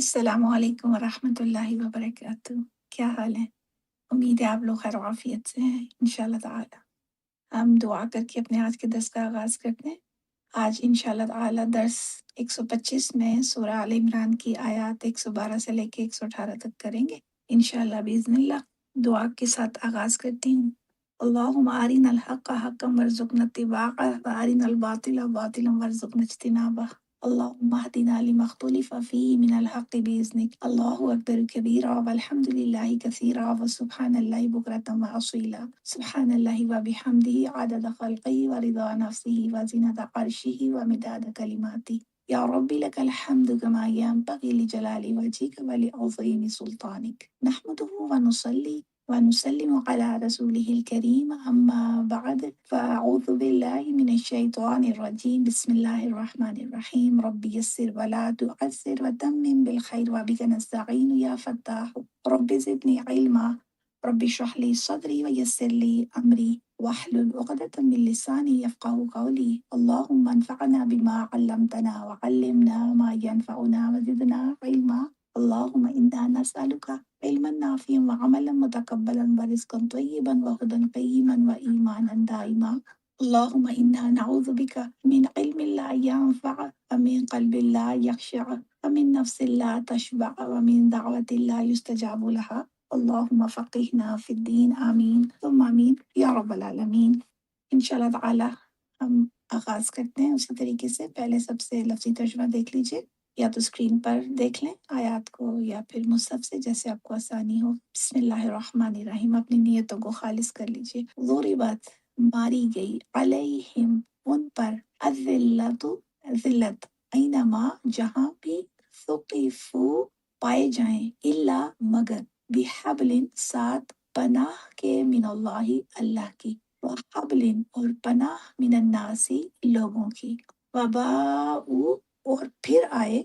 السلام علیکم ورحمۃ اللہ وبرکاتہ۔ کیا حال ہے؟ امید ہے آپ لوگ خیر و عافیت سے ہیں انشاءاللہ تعالی۔ ہم دعا کر کے اپنے آج کے درس کا آغاز کرتے ہیں۔ آج انشاءاللہ تعالی درس 125 میں سورہ آل عمران کی آیات 112 سے لے کے 118 تک کریں گے انشاءاللہ باذن اللہ۔ دعا کے ساتھ آغاز کرتی ہوں۔ اللہم ارنا الحق حقا وارزقنا اتباعہ وارنا الباطل باطلا وارزقنا اجتنابہ۔ اللهم اهدنا لما اختلف فيه من الحق بإذنك الله أكبر كبيرا والحمد لله كثيرا وسبحان الله بكرة وأصيلا سبحان الله وبحمده عدد خلقه ورضا نفسه وزنة عرشه ومداد كلماته يا رب لك الحمد كما ينبغي لجلال وجهك ولعظيم سلطانك نحمده ونصلي ونسلم على رسوله الكريم أما بعد فأعوذ بالله من الشيطان الرجيم بسم الله الرحمن الرحيم رب يسر ولا تعسر وتمم بالخير وبك نستعين يا فتاح رب زدني علما رب اشرح لي صدري ويسر لي أمري واحلل عقدة من لساني يفقه قولي اللهم انفعنا بما علمتنا وعلمنا ما ينفعنا وزدنا علما اللهم إنا نسألك علما نافعا وعملا متقبلا ورزقا طيبا وهدى قيما وإيمانا دائما اللهم إنا نعوذ بك من علم لا ينفع ومن قلب لا يخشع ومن نفس لا تشبع ومن دعوة لا يستجاب لها اللهم فقهنا في الدين آمین ثم آمین یا رب العالمین۔ انشاءاللہ تعالی ہم آغاز کرتے ہیں اسی طریقے سے۔ پہلے سب سے لفظی ترجمہ دیکھ لیجئے، یا تو اسکرین پر دیکھ لیں آیات کو یا پھر مصحف سے، جیسے آپ کو آسانی ہو۔ بسم اللہ الرحمن الرحیم۔ اپنی نیتوں کو خالص کر لیجئے۔ ضربت ماری گئی، علیہم ان پر، الذلت ذلت، اینما جہاں بھی، ثقفو پائے جائیں، الا مگر، بحبل ساتھ پناہ کے، من اللہ اللہ کی، وحبل اور پناہ، من الناس لوگوں کی، وباؤ اور پھر آئے،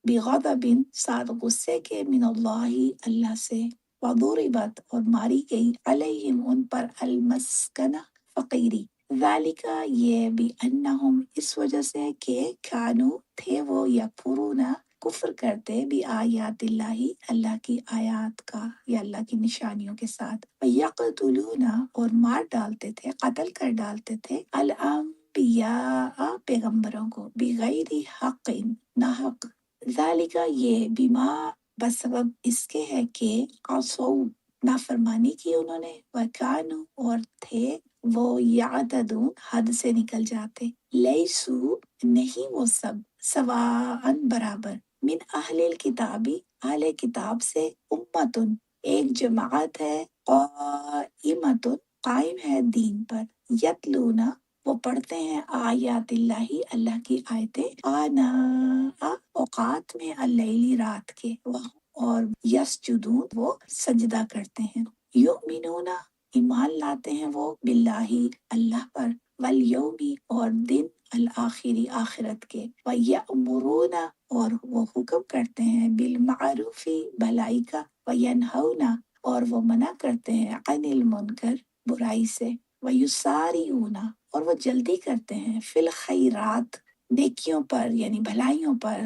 بغضب ساتھ غصے کے، من اللہ اللہ سے، وضربت اور ماری گئی، علیہم ان پر، المسکنہ فقیری، ذالک یہ، بأنہم اس وجہ سے کہ، کانو تھے وہ، یکفرون کفر کرتے، بھی آیات اللہ اللہ کی آیات کا یا اللہ کی نشانیوں کے ساتھ، یقتلون اور مار ڈالتے تھے، قتل کر ڈالتے تھے، الانبیاء پیغمبروں کو، بغیر حق نہ حق، ذالک یہ، بما بسبب اس کے ہے کہ، عصوا نافرمانی کی انہوں نے، وکانو اور تھے وہ، یعتدون حد سے نکل جاتے، لیسو نہیں وہ سب، سواء برابر، من اہل الکتابی اہل کتاب سے، امتن ایک جماعت ہے، قائمتن قائم ہے دین پر، یتلونا وہ پڑھتے ہیں، آیات اللہ اللہ کی آیتیں، آناء اوقات میں، اللیل رات کے، اور یسجدون وہ سجدہ کرتے ہیں، یؤمنون ایمان لاتے ہیں وہ، باللہ اللہ پر، والیومی اور دن، الآخری آخرت کے، وَيَأْمُرُونَ اور وہ حکم کرتے ہیں، بالمعروف بھلائی کا، وَيَنْهَوْنَ اور وہ منع کرتے ہیں، عن المنکر برائی سے، وَيُسَارِعُونَ اور وہ جلدی کرتے ہیں، فی الخیرات نیکیوں پر یعنی بھلائیوں پر،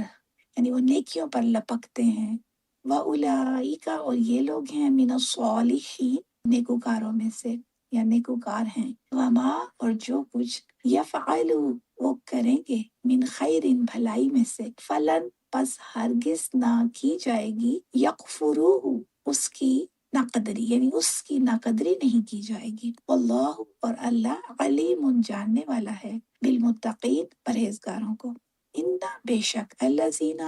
یعنی وہ نیکیوں پر لپکتے ہیں، وَأُولَئِکَ اور یہ لوگ ہیں، من الصالحین نیکوکاروں میں سے یا نیکوکار ہیں، وما اور جو کچھ، یفعلوا وہ کریں گے، من خیر بھلائی میں سے، فلن پس ہرگز نہ کی جائے گی، یکفروہ اس کی ناقدری یعنی اس کی ناقدری نہیں کی جائے گی، واللہ اور اللہ، علیم جاننے والا ہے، بالمتقین پرہیزگاروں کو، ان بے شک، الذین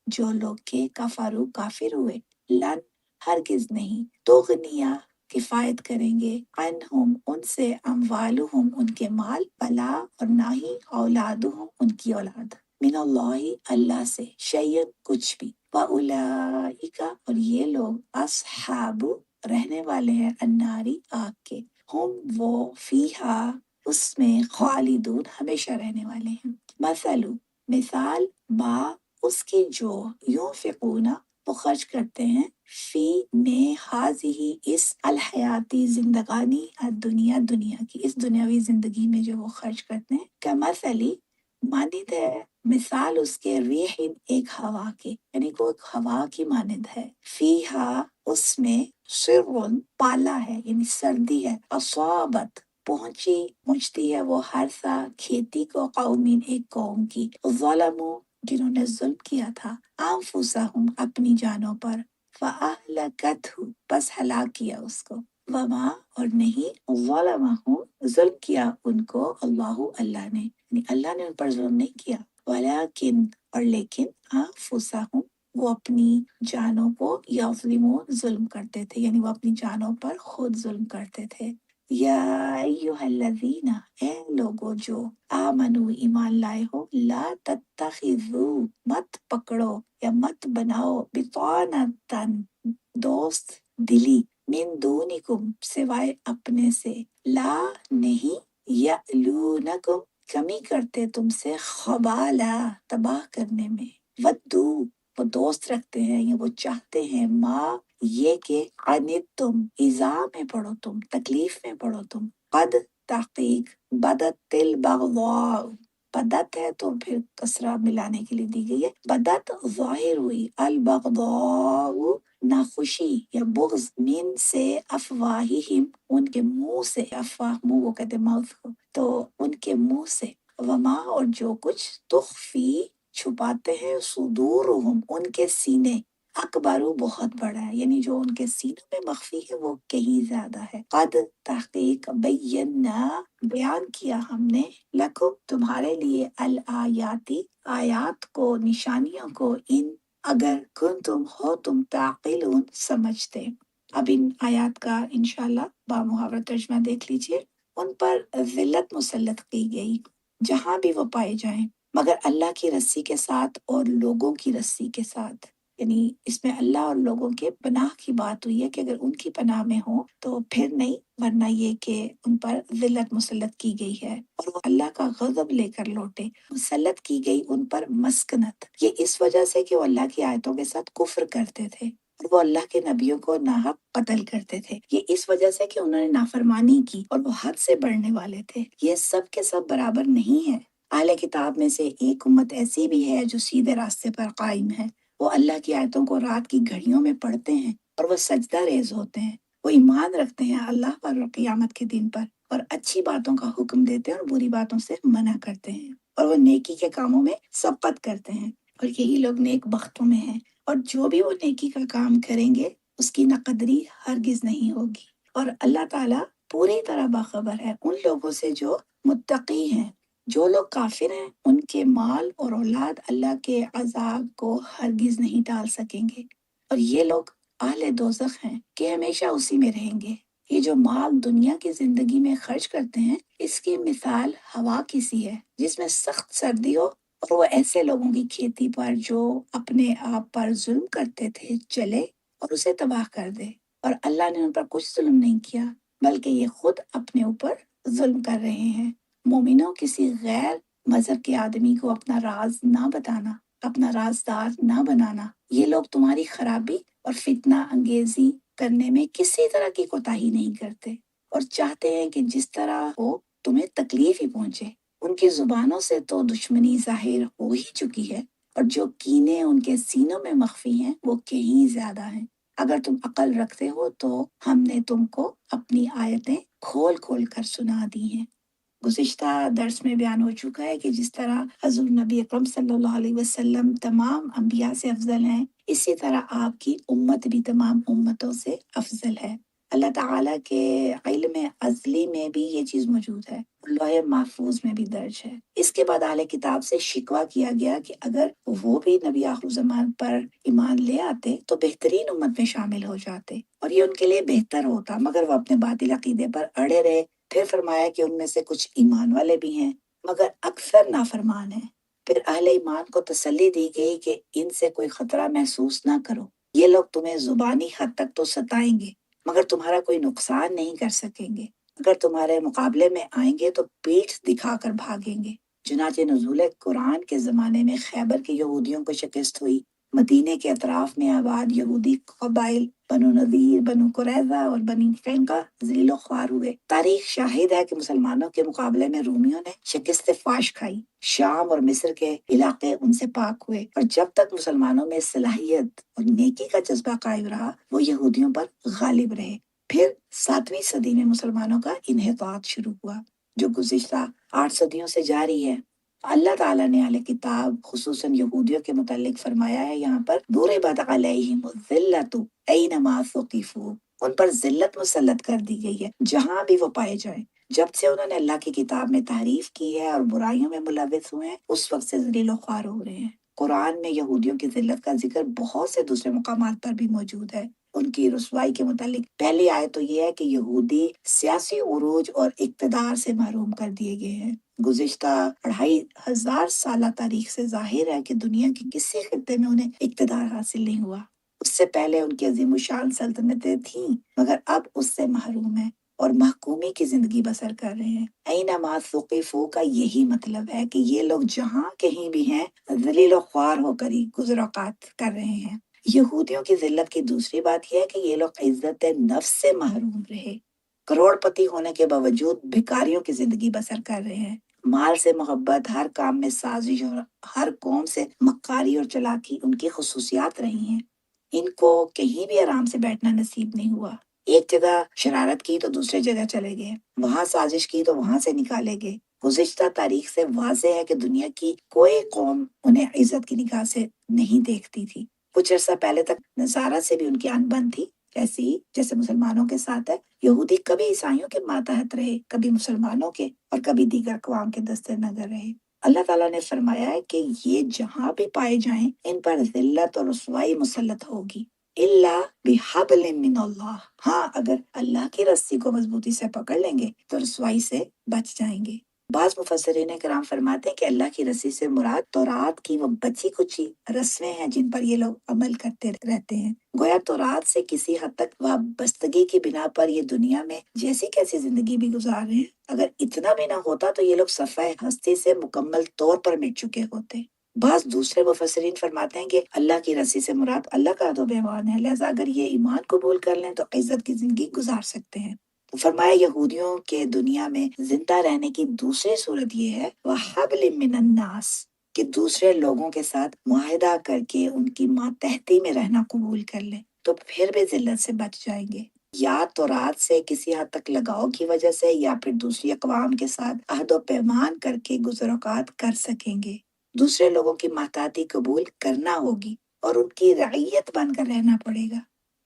جو لوگ کے، کفروا کافر ہوئے، لن ہرگز نہیں، تغنیہ کفایت کریں گے، عنہم ان سے، اموالہم ان کے مال، ولا اور نہ ہی، اولادہم ان کی اولاد، من اللہ اللہ سے، شیئن کچھ بھی، وَأُولَئِکَ اور یہ لوگ، اصحاب رہنے والے ہیں، الناری آگ کے، ہم وہ، فیہا اس میں، خالدون ہمیشہ رہنے والے ہیں، مثل مثال، ما اس کی جو، ینفقون وہ خرچ کرتے ہیں، فی میں، حاضی اس، الحیاتی زندگانی، الدنیا دنیا کی، اس دنیاوی زندگی میں جو وہ خرچ کرتے ہیں، کمثلی مانند ہے، مثال اس کے ریح ایک ہوا کے، یعنی وہ ایک ہوا کی مانند ہے، فیہا اس میں سرن پالا ہے، یعنی سردی ہے، اصابت پہنچتی ہے وہ ہر سا کھیتی کو، قومین ایک قوم کی، ظلموا جنہوں نے ظلم کیا تھا، انفسہم اپنی جانوں پر، فاہلکتہ بس ہلاک کیا اس کو، وما اور نہیں ظلمہم ظلم کیا ان کو اللہ نے، یعنی اللہ نے ان پر ظلم نہیں کیا، ولیکن اور لیکن انفسہم وہ اپنی جانوں کو یظلمون ظلم کرتے تھے، یعنی وہ اپنی جانوں پر خود ظلم کرتے تھے۔ یا ایہا الذین اے لوگو جو آمنو ایمان لائے ہو، لا تتخذو مت پکڑو یا مت بناؤ بطانتن دوست دلی، من دونکم سوائے اپنے سے، لا نہیں، یعلونکم کمی کرتے تم سے، خبالہ تباہ کرنے میں، ودو وہ دوست رکھتے ہیں یا وہ چاہتے ہیں، ماں یہ کہ عنتم ایذا میں پڑو تم، تکلیف میں پڑو تم، قد تحقیق بدت البغضاء بدت ہے تو پھر کسرہ ملانے کے لیے دی گئی ہے، بدت ظاہر ہوئی، البغضاء ناخوشی یا بغض، من سے افواہہم ان کے منہ سے، افواہ منہ وہ کہتے ہیں ماؤتھ کو، تو ان کے منہ سے، وما اور جو کچھ تخفی چھپاتے ہیں، صدورہم ان کے سینے، اکبرو بہت بڑا ہے، یعنی جو ان کے سینوں میں مخفی ہے وہ کہیں زیادہ ہے، قد تحقیق بینا بیان کیا ہم نے، لکم تمہارے لیے، الآیاتی آیات کو، نشانیوں کو، ان اگر کنتم ہو تم تعقلون سمجھتے۔ اب ان آیات کا انشاءاللہ بامحاورہ ترجمہ دیکھ لیجئے۔ ان پر ذلت مسلط کی گئی جہاں بھی وہ پائے جائیں، مگر اللہ کی رسی کے ساتھ اور لوگوں کی رسی کے ساتھ، یعنی اس میں اللہ اور لوگوں کے پناہ کی بات ہوئی ہے کہ اگر ان کی پناہ میں ہوں تو پھر نہیں، ورنہ یہ کہ ان پر ذلت مسلط کی گئی ہے اور وہ اللہ کا غضب لے کر لوٹے، مسلط کی گئی ان پر مسکنت، یہ اس وجہ سے کہ وہ اللہ کی آیتوں کے ساتھ کفر کرتے تھے اور وہ اللہ کے نبیوں کو ناحق قتل کرتے تھے، یہ اس وجہ سے کہ انہوں نے نافرمانی کی اور وہ حد سے بڑھنے والے تھے، یہ سب کے سب برابر نہیں ہے۔ اہل کتاب میں سے ایک امت ایسی بھی ہے جو سیدھے راستے پر قائم ہے، وہ اللہ کی آیتوں کو رات کی گھڑیوں میں پڑھتے ہیں اور وہ سجدہ ریز ہوتے ہیں، وہ ایمان رکھتے ہیں اللہ پر اور قیامت کے دن پر، اور اچھی باتوں کا حکم دیتے ہیں اور بری باتوں سے منع کرتے ہیں، اور وہ نیکی کے کاموں میں سبقت کرتے ہیں، اور یہی لوگ نیک بختوں میں ہیں، اور جو بھی وہ نیکی کا کام کریں گے اس کی نقدری ہرگز نہیں ہوگی، اور اللہ تعالیٰ پوری طرح باخبر ہے ان لوگوں سے جو متقی ہیں۔ جو لوگ کافر ہیں ان کے مال اور اولاد اللہ کے عذاب کو ہرگز نہیں ٹال سکیں گے، اور یہ لوگ اہل دوزخ ہیں کہ ہمیشہ اسی میں رہیں گے۔ یہ جو مال دنیا کی زندگی میں خرچ کرتے ہیں، اس کی مثال ہوا کی سی ہے جس میں سخت سردی ہو اور وہ ایسے لوگوں کی کھیتی پر جو اپنے آپ پر ظلم کرتے تھے چلے اور اسے تباہ کر دے، اور اللہ نے ان پر کچھ ظلم نہیں کیا بلکہ یہ خود اپنے اوپر ظلم کر رہے ہیں۔ مومنوں کسی غیر مذہب کے آدمی کو اپنا راز نہ بتانا، اپنا رازدار نہ بنانا، یہ لوگ تمہاری خرابی اور فتنہ انگیزی کرنے میں کسی طرح کی کوتاہی نہیں کرتے اور چاہتے ہیں کہ جس طرح ہو تمہیں تکلیف ہی پہنچے۔ ان کی زبانوں سے تو دشمنی ظاہر ہو ہی چکی ہے، اور جو کینے ان کے سینوں میں مخفی ہیں وہ کہیں زیادہ ہیں۔ اگر تم عقل رکھتے ہو تو ہم نے تم کو اپنی آیتیں کھول کھول کر سنا دی ہیں۔ گزشتہ درس میں بیان ہو چکا ہے کہ جس طرح حضور نبی اکرم صلی اللہ علیہ وسلم تمام انبیاء سے افضل ہیں، اسی طرح آپ کی امت بھی تمام امتوں سے افضل ہے۔ اللہ تعالیٰ کے علم ازلی میں بھی یہ چیز موجود ہے، لوح محفوظ میں بھی درج ہے۔ اس کے بعد اہل کتاب سے شکوہ کیا گیا کہ اگر وہ بھی نبی آخر زمان پر ایمان لے آتے تو بہترین امت میں شامل ہو جاتے اور یہ ان کے لیے بہتر ہوتا، مگر وہ اپنے باطل عقیدے پر اڑے رہے۔ پھر فرمایا کہ ان میں سے کچھ ایمان والے بھی ہیں مگر اکثر نافرمان ہیں۔ پھر اہل ایمان کو تسلی دی گئی کہ ان سے کوئی خطرہ محسوس نہ کرو، یہ لوگ تمہیں زبانی حد تک تو ستائیں گے مگر تمہارا کوئی نقصان نہیں کر سکیں گے، اگر تمہارے مقابلے میں آئیں گے تو پیٹھ دکھا کر بھاگیں گے۔ چنانچہ نزول قرآن کے زمانے میں خیبر کے یہودیوں کو شکست ہوئی مدینے کے اطراف میں آباد یہودی قبائل بنو نذیر، بنو قریظہ اور بنی قینقاع ذلیل و خوار ہوئے۔ تاریخ شاہد ہے کہ مسلمانوں کے مقابلے میں رومیوں نے شکست فاش کھائی۔ شام اور مصر کے علاقے ان سے پاک ہوئے، اور جب تک مسلمانوں میں صلاحیت اور نیکی کا جذبہ قائم رہا وہ یہودیوں پر غالب رہے۔ پھر 7ویں صدی میں مسلمانوں کا انحطاط شروع ہوا، جو گزشتہ 8 صدیوں سے جاری ہے۔ اللہ تعالیٰ نے اہل کتاب خصوصاً یہودیوں کے متعلق فرمایا ہے یہاں پر ضربت علیہم الذلۃ اینما ثقفوا، ان پر ذلت مسلط کر دی گئی ہے جہاں بھی وہ پائے جائیں۔ جب سے انہوں نے اللہ کی کتاب میں تعریف کی ہے اور برائیوں میں ملوث ہوئے ہیں، اس وقت سے ذلیل و خوار ہو رہے ہیں۔ قرآن میں یہودیوں کی ذلت کا ذکر بہت سے دوسرے مقامات پر بھی موجود ہے۔ ان کی رسوائی کے متعلق پہلی آیت تو یہ ہے کہ یہودی سیاسی عروج اور اقتدار سے محروم کر دیے گئے ہیں۔ گزشتہ 2500 سالہ تاریخ سے ظاہر ہے کہ دنیا کے کسی خطے میں انہیں اقتدار حاصل نہیں ہوا۔ اس سے پہلے ان کی عظیم الشان سلطنتیں تھیں، مگر اب اس سے محروم ہیں اور محکومی کی زندگی بسر کر رہے ہیں۔ اینما ثقفوا کا یہی مطلب ہے کہ یہ لوگ جہاں کہیں بھی ہیں ذلیل و خوار ہو کر ہی گزر اوقات کر رہے ہیں۔ یہودیوں کی ذلت کی دوسری بات یہ ہے کہ یہ لوگ عزت نفس سے محروم رہے، کروڑ پتی ہونے کے باوجود بھکاریوں کی زندگی بسر کر رہے ہیں۔ مال سے محبت، ہر کام میں سازش اور ہر قوم سے مکاری اور چلاکی ان کی خصوصیات رہی ہیں۔ ان کو کہیں بھی آرام سے بیٹھنا نصیب نہیں ہوا۔ ایک جگہ شرارت کی تو دوسرے جگہ چلے گئے، وہاں سازش کی تو وہاں سے نکالے گئے۔ گزشتہ تاریخ سے واضح ہے کہ دنیا کی کوئی قوم انہیں عزت کی نگاہ سے نہیں دیکھتی تھی۔ کچھ عرصہ پہلے تک نصارہ سے بھی ان کی انبن تھی، ایسی ہی جیسے مسلمانوں کے ساتھ ہے۔ یہودی کبھی عیسائیوں کے ماتحت رہے، کبھی مسلمانوں کے، اور کبھی دیگر اقوام کے دستے نظر رہے۔ اللہ تعالیٰ نے فرمایا ہے کہ یہ جہاں بھی پائے جائیں ان پر ذلت اور رسوائی مسلط ہوگی، الا بحبل من اللہ، ہاں اگر اللہ کی رسی کو مضبوطی سے پکڑ لیں گے تو رسوائی سے بچ جائیں گے۔ بعض مفسرین کرام فرماتے ہیں کہ اللہ کی رسی سے مراد تورات کی وہ بچی کچی رسمیں ہیں جن پر یہ لوگ عمل کرتے رہتے ہیں۔ گویا تورات سے کسی حد تک وابستگی کی بنا پر یہ دنیا میں جیسی کیسی زندگی بھی گزار رہے ہیں۔ اگر اتنا بھی نہ ہوتا تو یہ لوگ صفحہ ہستی سے مکمل طور پر مٹ چکے ہوتے۔ بعض دوسرے مفسرین فرماتے ہیں کہ اللہ کی رسی سے مراد اللہ کا عہد و پیمان ہے، لہذا اگر یہ ایمان قبول کر لیں تو عزت کی زندگی گزار سکتے ہیں۔ فرمایا یہودیوں کے دنیا میں زندہ رہنے کی دوسری صورت یہ ہے وَحَبْلٍ مِّنَ النَّاسِ، کہ دوسرے لوگوں کے ساتھ معاہدہ کر کے ان کی ماتحتی میں رہنا قبول کر لیں تو پھر بھی ذلت سے بچ جائیں گے۔ یا تورات سے کسی حد تک لگاؤ کی وجہ سے یا پھر دوسری اقوام کے ساتھ عہد و پیمان کر کے گزر اوقات کر سکیں گے۔ دوسرے لوگوں کی ماتحتی قبول کرنا ہوگی اور ان کی رعیت بن کر رہنا پڑے گا۔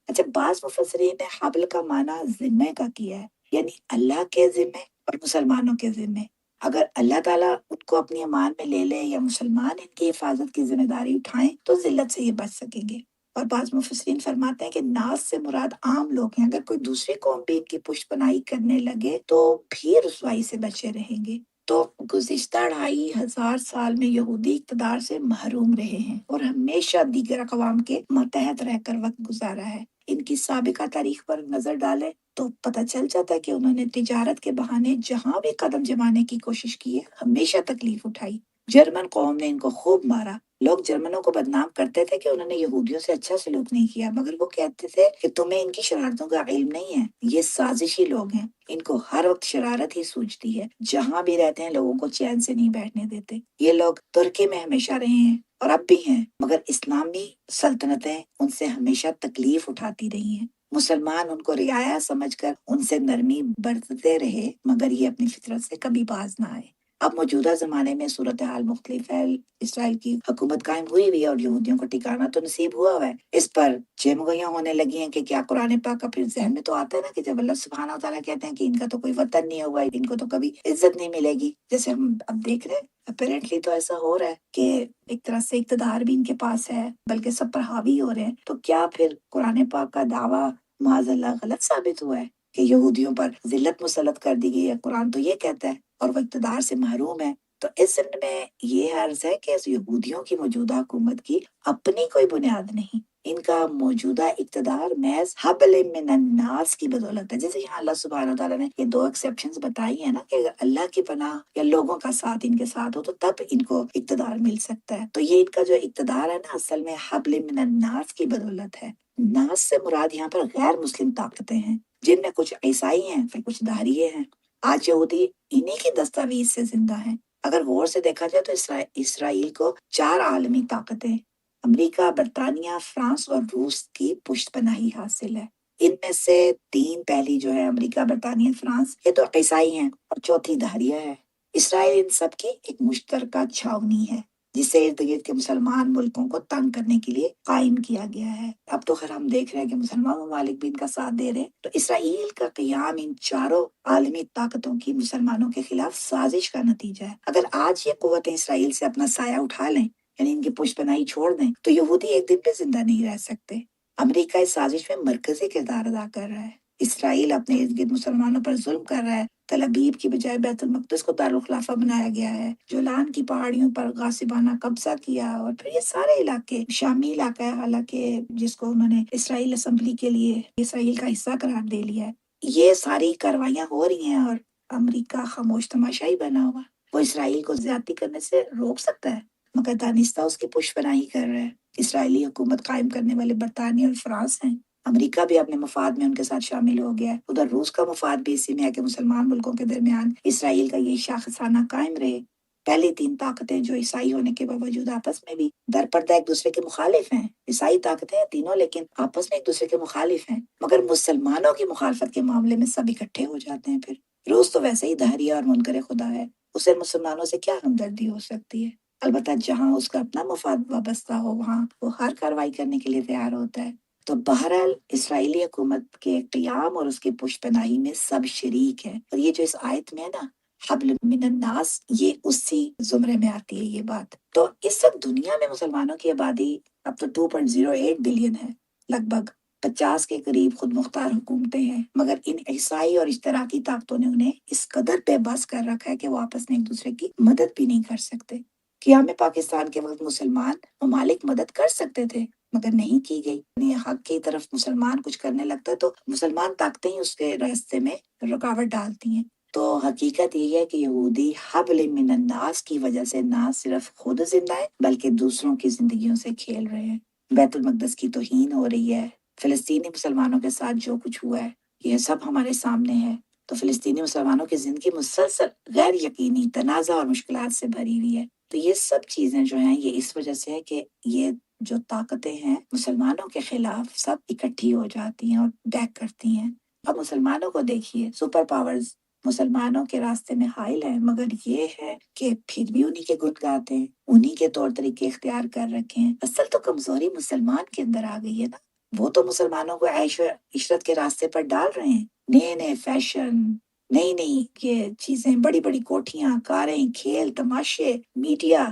اچھا، بعض مفسرین نے حبل کا معنی ذمے کا کیا ہے، یعنی اللہ کے ذمے اور مسلمانوں کے ذمے۔ اگر اللہ تعالیٰ ان کو اپنی امان میں لے لے یا مسلمان ان کی حفاظت کی ذمہ داری اٹھائیں تو ذلت سے یہ بچ سکیں گے۔ اور بعض مفسرین فرماتے ہیں کہ ناس سے مراد عام لوگ ہیں، اگر کوئی دوسری قوم بھی ان کی پشت پناہی کرنے لگے تو بھی رسوائی سے بچے رہیں گے۔ تو گزشتہ 2500 سال میں یہودی اقتدار سے محروم رہے ہیں اور ہمیشہ دیگر اقوام کے ماتحت رہ کر وقت گزارا ہے۔ ان کی سابقہ تاریخ پر نظر ڈالیں تو پتہ چل جاتا ہے کہ انہوں نے تجارت کے بہانے جہاں بھی قدم جمانے کی کوشش کی ہے ہمیشہ تکلیف اٹھائی۔ جرمن قوم نے ان کو خوب مارا۔ لوگ جرمنوں کو بدنام کرتے تھے کہ انہوں نے یہودیوں سے اچھا سلوک نہیں کیا، مگر وہ کہتے تھے کہ تمہیں ان کی شرارتوں کا علم نہیں ہے، یہ سازشی لوگ ہیں، ان کو ہر وقت شرارت ہی سوچتی ہے، جہاں بھی رہتے ہیں لوگوں کو چین سے نہیں بیٹھنے دیتے۔ یہ لوگ ترکی میں ہمیشہ رہے ہیں اور اب بھی ہیں، مگر اسلامی سلطنتیں ان سے ہمیشہ تکلیف اٹھاتی رہی ہیں۔ مسلمان ان کو رعایا سمجھ کر ان سے نرمی برتتے رہے، مگر یہ اپنی فطرت سے کبھی باز نہ آئے۔ اب موجودہ زمانے میں صورتحال مختلف ہے۔ اسرائیل کی حکومت قائم ہوئی بھی ہے اور یہودیوں کو ٹھکانہ تو نصیب ہوا ہے۔ اس پر چہمگوئیاں ہونے لگی ہیں کہ کیا قرآن پاک کا پھر ذہن میں تو آتا ہے نا کہ جب اللہ سبحانہ و تعالیٰ کہتے ہیں کہ ان کا تو کوئی وطن نہیں ہوا، ان کو تو کبھی عزت نہیں ملے گی، جیسے ہم اب دیکھ رہے ہیں اپیرنٹلی تو ایسا ہو رہا ہے کہ ایک طرح سے اقتدار بھی ان کے پاس ہے بلکہ سب پر حاوی ہو رہے ہیں۔ تو کیا پھر قرآن پاک کا دعویٰ معاذ اللہ غلط ثابت ہوا ہے کہ یہودیوں پر ذلت مسلط کر دی گئی ہے؟ قرآن تو یہ کہتا ہے اور وہ اقتدار سے محروم ہے۔ تو اس ضمن میں یہ عرض ہے کہ اس یہودیوں کی موجودہ حکومت کی اپنی کوئی بنیاد نہیں، ان کا موجودہ اقتدار محض حبل من الناس کی بدولت ہے. جیسے یہاں اللہ سبحانہ وتعالیٰ نے یہ دو ایکسیپشنز بتائی ہیں نا کہ اگر اللہ کی پناہ یا لوگوں کا ساتھ ان کے ساتھ ہو تو تب ان کو اقتدار مل سکتا ہے. تو یہ ان کا جو اقتدار ہے نا اصل میں حبل من الناس کی بدولت ہے. ناس سے مراد یہاں پر غیر مسلم طاقتیں ہیں جن میں کچھ عیسائی ہیں پھر کچھ دہریے ہیں. آج یہودی انہی کی دستاویز سے زندہ ہیں. اگر غور سے دیکھا جائے تو اسرائیل کو 4 عالمی طاقتیں امریکہ، برطانیہ، فرانس اور روس کی پشت پناہی حاصل ہے. ان میں سے 3 پہلی جو ہے امریکہ، برطانیہ، فرانس، یہ تو عیسائی ہیں اور چوتھی دہریہ ہے. اسرائیل ان سب کی ایک مشترکہ چھاونی ہے جسے ارد گرد کے مسلمان ملکوں کو تنگ کرنے کے لیے قائم کیا گیا ہے. اب تو خیر ہم دیکھ رہے ہیں کہ مسلمان ممالک بھی ان کا ساتھ دے رہے ہیں. تو اسرائیل کا قیام ان 4 عالمی طاقتوں کی مسلمانوں کے خلاف سازش کا نتیجہ ہے. اگر آج یہ قوتیں اسرائیل سے اپنا سایہ اٹھا لیں یعنی ان کی پشت پناہی چھوڑ دیں تو یہودی ایک دن بھی زندہ نہیں رہ سکتے. امریکہ اس سازش میں مرکزی کردار ادا کر رہا ہے. اسرائیل اپنے ارد گرد مسلمانوں پر ظلم کر رہا ہے. تل ابیب کی بجائے بیت المقدس کو دارالخلافہ بنایا گیا ہے. جولان کی پہاڑیوں پر غاصبانہ قبضہ کیا اور پھر یہ سارے علاقے شامی علاقہ ہے حالانکہ جس کو انہوں نے اسرائیل اسمبلی کے لیے اسرائیل کا حصہ قرار دے لیا ہے. یہ ساری کاروائیاں ہو رہی ہیں اور امریکہ خاموش تماشائی بنا ہوا. وہ اسرائیل کو زیادتی کرنے سے روک سکتا ہے مگر دانستہ اس کی پشت پناہی کر رہا ہے. اسرائیلی حکومت قائم کرنے والے برطانیہ اور فرانس ہیں. امریکہ بھی اپنے مفاد میں ان کے ساتھ شامل ہو گیا ہے. ادھر روس کا مفاد بھی اسی میں ہے کہ مسلمان ملکوں کے درمیان اسرائیل کا یہ شاخسانہ قائم رہے. پہلی 3 طاقتیں جو عیسائی ہونے کے باوجود آپس میں بھی در پردہ ایک دوسرے کے مخالف ہیں. عیسائی طاقتیں تینوں لیکن آپس میں ایک دوسرے کے مخالف ہیں مگر مسلمانوں کی مخالفت کے معاملے میں سب اکٹھے ہو جاتے ہیں. پھر روس تو ویسے ہی دہریہ اور منکر خدا ہے. اسے مسلمانوں سے کیا ہمدردی ہو سکتی ہے؟ البتہ جہاں اس کا اپنا مفاد وابستہ ہو وہاں وہ ہر کارروائی کرنے کے لیے تیار ہوتا ہے. تو بہرحال اسرائیلی حکومت کے قیام اور اس کی پشت پناہی میں سب شریک ہے. اور یہ جو اس آیت میں ہے نا حبل من الناس یہ اسی زمرے میں آتی ہے یہ بات. تو اس وقت دنیا میں مسلمانوں کی آبادی اب تو 2.08 بلین ہے. لگ بھگ 50 کے قریب خود مختار حکومتیں ہیں مگر ان عیسائی اور اشتراکی طاقتوں نے انہیں اس قدر بے بس کر رکھا ہے کہ وہ آپس میں ایک دوسرے کی مدد بھی نہیں کر سکتے. قیام پاکستان کے وقت مسلمان ممالک مدد کر سکتے تھے مگر نہیں کی گئی. یعنی حق کی طرف مسلمان کچھ کرنے لگتا ہے تو مسلمان طاقتیں ہی اس کے راستے میں رکاوٹ ڈالتی ہیں. تو حقیقت یہ ہے کہ یہودی حبل من الناس کی وجہ سے نہ صرف خود زندہ ہے بلکہ دوسروں کی زندگیوں سے کھیل رہے ہیں. بیت المقدس کی توہین ہو رہی ہے. فلسطینی مسلمانوں کے ساتھ جو کچھ ہوا ہے یہ سب ہمارے سامنے ہے. تو فلسطینی مسلمانوں کی زندگی مسلسل غیر یقینی تنازع اور مشکلات سے بھری ہوئی ہے. تو یہ سب چیزیں جو ہیں یہ اس وجہ سے ہے کہ یہ جو طاقتیں ہیں مسلمانوں کے خلاف سب اکٹھی ہو جاتی ہیں اور بیک کرتی ہیں. اب مسلمانوں کو دیکھیے سپر پاورز مسلمانوں کے راستے میں حائل ہیں مگر یہ ہے کہ پھر بھی انہی کے گن گاتے ہیں انہی کے طور طریقے اختیار کر رکھے ہیں. اصل تو کمزوری مسلمان کے اندر آ گئی ہے نا. وہ تو مسلمانوں کو عیش و عشرت کے راستے پر ڈال رہے ہیں. نئے نئے فیشن نئی نئی یہ چیزیں بڑی بڑی کوٹھیاں کاریں کھیل تماشے میڈیا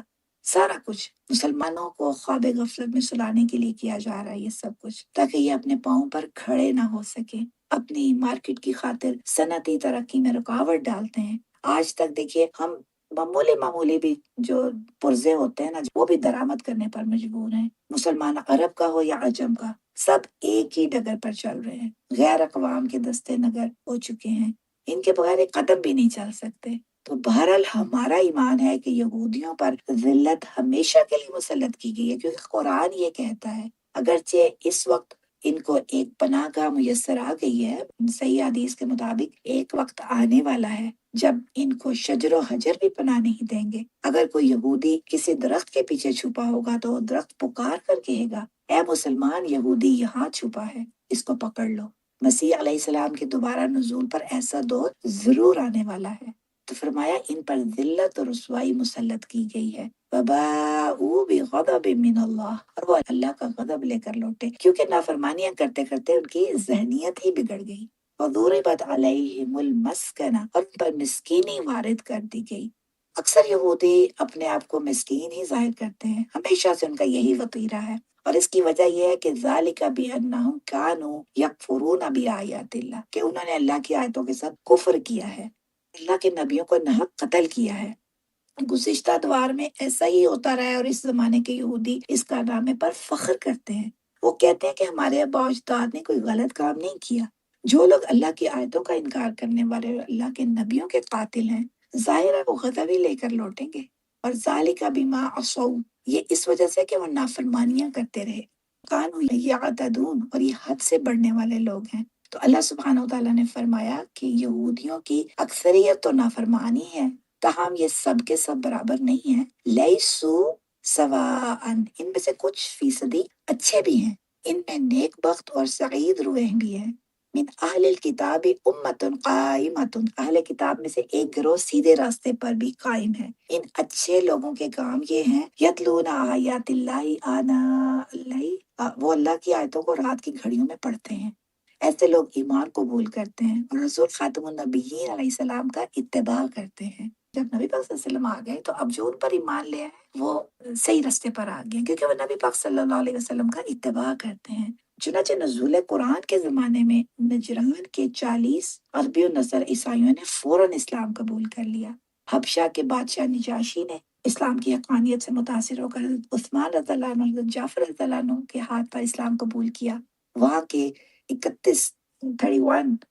سارا کچھ مسلمانوں کو خواب غفلت میں سلانے کے لیے کیا جا رہا ہے. یہ سب کچھ تاکہ یہ اپنے پاؤں پر کھڑے نہ ہو سکے. اپنی مارکیٹ کی خاطر صنعتی ترقی میں رکاوٹ ڈالتے ہیں. آج تک دیکھیے ہم معمولی بھی جو پرزے ہوتے ہیں نا وہ بھی درآمد کرنے پر مجبور ہیں. مسلمان عرب کا ہو یا عجم کا سب ایک ہی ڈگر پر چل رہے ہیں. غیر اقوام کے دستے نگر ہو چکے ہیں. ان کے بغیر ایک قدم بھی نہیں چل سکتے. تو بہرحال ہمارا ایمان ہے کہ یہودیوں پر ذلت ہمیشہ کے لیے مسلط کی گئی ہے کیونکہ قرآن یہ کہتا ہے اگرچہ اس وقت ان کو ایک پناہ گاہ میسر آ گئی ہے. صحیح حدیث کے مطابق ایک وقت آنے والا ہے جب ان کو شجر و حجر بھی پناہ نہیں دیں گے. اگر کوئی یہودی کسی درخت کے پیچھے چھپا ہوگا تو درخت پکار کر کہے گا اے مسلمان یہودی یہاں چھپا ہے اس کو پکڑ لو. مسیح علیہ السلام کے دوبارہ نزول پر ایسا دور ضرور آنے والا ہے. تو فرمایا ان پر ذلت اور رسوائی مسلط کی گئی ہے. وباءوا بغضب من اللہ اور وہ اللہ کا غضب لے کر لوٹے کیونکہ نافرمانیاں کرتے کرتے ان کی ذہنیت ہی بگڑ گئی. وضربت علیہم المسکنہ اور ان پر مسکینی وارد کر دی گئی. اکثر یہودی اپنے آپ کو مسکین ہی ظاہر کرتے ہیں. ہمیشہ سے ان کا یہی وطیرہ ہے اور اس کی وجہ یہ ہے کہ ذالک بانہم کانوا یکفرون بآیات اللہ کہ انہوں نے اللہ کی آیتوں کے ساتھ کفر کیا ہے اللہ کے نبیوں کو ناحق قتل کیا ہے. گزشتہ ادوار میں ایسا ہی ہوتا رہا ہے اور اس زمانے کے یہودی اس کارنامے پر فخر کرتے ہیں. وہ کہتے ہیں کہ ہمارے آباء و اجداد نے کوئی غلط کام نہیں کیا۔ جو لوگ اللہ کی آیتوں کا انکار کرنے والے اور اللہ کے نبیوں کے قاتل ہیں، ظاہر ہے وہ غضب ہی لے کر لوٹیں گے۔ اور ذالک بما عصوا، یہ اس وجہ سے کہ وہ نافرمانیاں کرتے رہے، کانوا یعتدون، اور یہ حد سے بڑھنے والے لوگ ہیں۔ تو اللہ سبحانہ و تعالیٰ نے فرمایا کہ یہودیوں کی اکثریت تو نافرمانی ہے، تاہم یہ سب کے سب برابر نہیں ہیں۔ لیسو سواءن، ان میں سے کچھ فیصدی اچھے بھی ہیں، ان میں نیک بخت اور سعید روح بھی ہیں۔ من اہل الکتاب امت قائمت، اہل کتاب میں سے ایک گروہ سیدھے راستے پر بھی قائم ہے۔ ان اچھے لوگوں کے کام یہ ہیں، یتلون آیات اللہ آناء اللیل، وہ اللہ کی آیتوں کو رات کی گھڑیوں میں پڑھتے ہیں۔ ایسے لوگ ایمان قبول کرتے ہیں اور رسول خاتم النبیین علیہ السلام کا اتباع کرتے ہیں۔ جب نبی پاک صلی اللہ علیہ وسلم آ گئے تو اب جو ان پر ایمان لے آئے وہ صحیح رستے پر آ گئے، کیونکہ وہ نبی پاک صلی اللہ علیہ وسلم کا اتباع کرتے ہیں۔ چنانچہ نزول قرآن کے زمانے میں نجران کے 40 عربی و نصر عیسائیوں نے فوراً اسلام قبول کر لیا۔ حبشہ کے بادشاہ نجاشی نے اسلام کی حقانیت سے متاثر ہو کر حضرت عثمان رضی اللہ عنہ، حضرت جعفر رضی اللہ عنہ کے ہاتھ پر اسلام قبول کیا۔ وہاں کے 31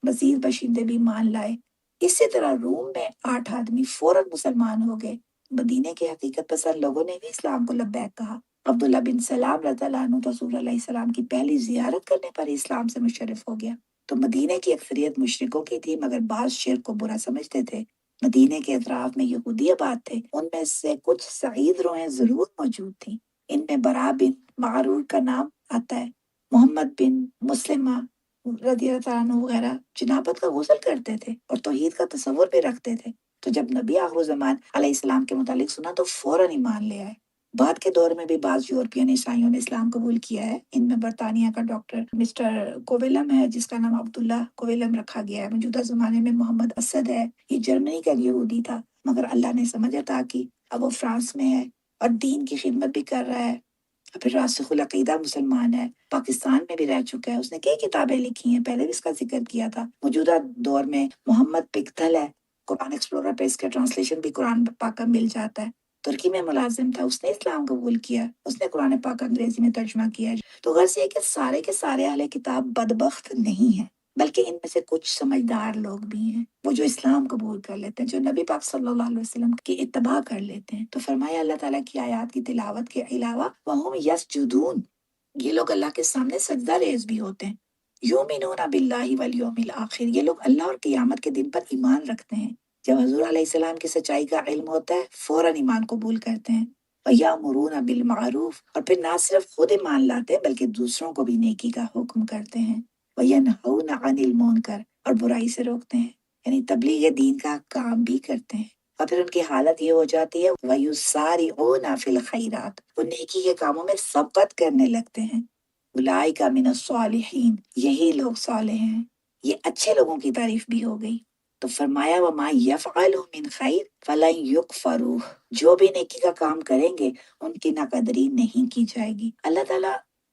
مزید باشندے بھی مان لائے۔ اسی طرح روم میں 8 آدمی فوراً مسلمان ہو گئے۔ مدینے کے حقیقت پسند لوگوں نے بھی اسلام کو لبیک کہا۔ عبداللہ بن سلام رضی اللہ عنہ رسول علیہ السلام کی پہلی زیارت کرنے پر ہی اسلام سے مشرف ہو گیا۔ تو مدینے کی اکثریت مشرکوں کی تھی، مگر بعض شرک کو برا سمجھتے تھے۔ مدینے کے اطراف میں یہودی آباد تھے، ان میں سے کچھ سعید روحیں ضرور موجود تھیں۔ ان میں برا بن معرور کا نام آتا ہے۔ محمد بن مسلمہ رضی اللہ عنہ وغیرہ جنابت کا غسل کرتے تھے اور توحید کا تصور بھی رکھتے تھے۔ تو جب نبی آخر الزمان علیہ السلام کے متعلق سنا تو فوراً ایمان لے آئے۔ بعد کے دور میں بھی بعض یورپین عیسائیوں نے اسلام قبول کیا ہے۔ ان میں برطانیہ کا ڈاکٹر مسٹر کوولم ہے، جس کا نام عبداللہ کوولم رکھا گیا ہے۔ موجودہ زمانے میں محمد اسد ہے، یہ جرمنی کا یہودی تھا، مگر اللہ نے سمجھ عطا کی، اب وہ فرانس میں ہے اور دین کی خدمت بھی کر رہا ہے۔ پھر راسخ العقیدہ مسلمان ہے، پاکستان میں بھی رہ چکا ہے، اس نے کئی کتابیں لکھی ہیں، پہلے بھی اس کا ذکر کیا تھا۔ موجودہ دور میں محمد پکتل ہے، قرآن ایکسپلورر پہ اس کا ٹرانسلیشن بھی قرآن پاک کا مل جاتا ہے۔ ترکی میں ملازم تھا، اس نے اسلام قبول کیا، اس نے قرآن پاک انگریزی میں ترجمہ کیا ہے۔ تو غرض یہ ہے کہ کے سارے اہل کتاب بدبخت نہیں ہیں، بلکہ ان میں سے کچھ سمجھدار لوگ بھی ہیں، وہ جو اسلام قبول کر لیتے ہیں، جو نبی پاک صلی اللہ علیہ وسلم کی اتباع کر لیتے ہیں۔ تو فرمایا اللہ تعالیٰ کی آیات کی تلاوت کے علاوہ وَهُمْ يَسْجُدُونَ، یہ لوگ اللہ کے سامنے سجدہ ریز بھی ہوتے ہیں۔ یؤمنون باللہ والیوم الآخر، یہ لوگ اللہ اور قیامت کے دن پر ایمان رکھتے ہیں۔ جب حضور علیہ السلام کی سچائی کا علم ہوتا ہے فوراً ایمان قبول کرتے ہیں۔ وَيَأْمُرُونَ بِالْمَعْرُوفِ، اور پھر نہ صرف خود ایمان لاتے ہیں بلکہ دوسروں کو بھی نیکی کا حکم کرتے ہیں۔ وَيَنْهَوْنَ عَنِ الْمُنْكَرِ، اور برائی سے روکتے ہیں، یعنی تبلیغ دین کا کام بھی کرتے ہیں۔ اور پھر ان کی حالت یہ ہو جاتی ہے وَيُسَارِعُونَ فِي الْخَيْرَاتِ، وہ نیکی کے کاموں میں سبقت کرنے لگتے ہیں۔ اولئک من الصالحین، یہی لوگ صالح ہیں۔ یہ اچھے لوگوں کی تعریف بھی ہو گئی۔ تو فرمایا وَمَا يَفْعَلُوا مِنْ خَيْرٍ فَلَنْ يُكْفَرُوهُ، جو بھی نیکی کا کام کریں گے ان کی ناقدری نہیں کی جائے گی۔ اللہ تعالیٰ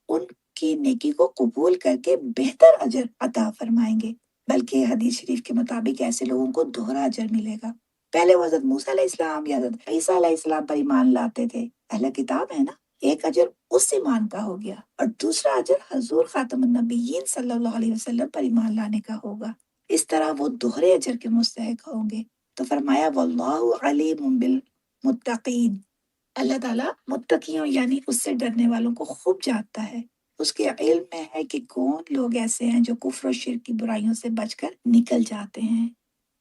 ان کی نیکی کو قبول کر کے بہتر اجر عطا فرمائیں گے، بلکہ حدیث شریف کے مطابق ایسے لوگوں کو دوہرا اجر ملے گا۔ پہلے وہ حضرت موسیٰ علیہ السلام یا حضرت عیسیٰ علیہ السلام پر ایمان لاتے تھے، اہل کتاب ہے نا، ایک اجر اس ایمان کا ہو گیا اور دوسرا اجر حضور خاتم النبیین صلی اللہ علیہ وسلم پر ایمان لانے کا ہوگا۔ اس طرح وہ دوہرے اجر کے مستحق ہوں گے۔ تو فرمایا واللہ علیم بالمتقین، اللہ تعالیٰ متقیوں یعنی اس سے ڈرنے والوں کو خوب جانتا ہے۔ اس کے علم میں ہے کہ کون لوگ ایسے ہیں جو کفر و شرک کی برائیوں سے بچ کر نکل جاتے ہیں۔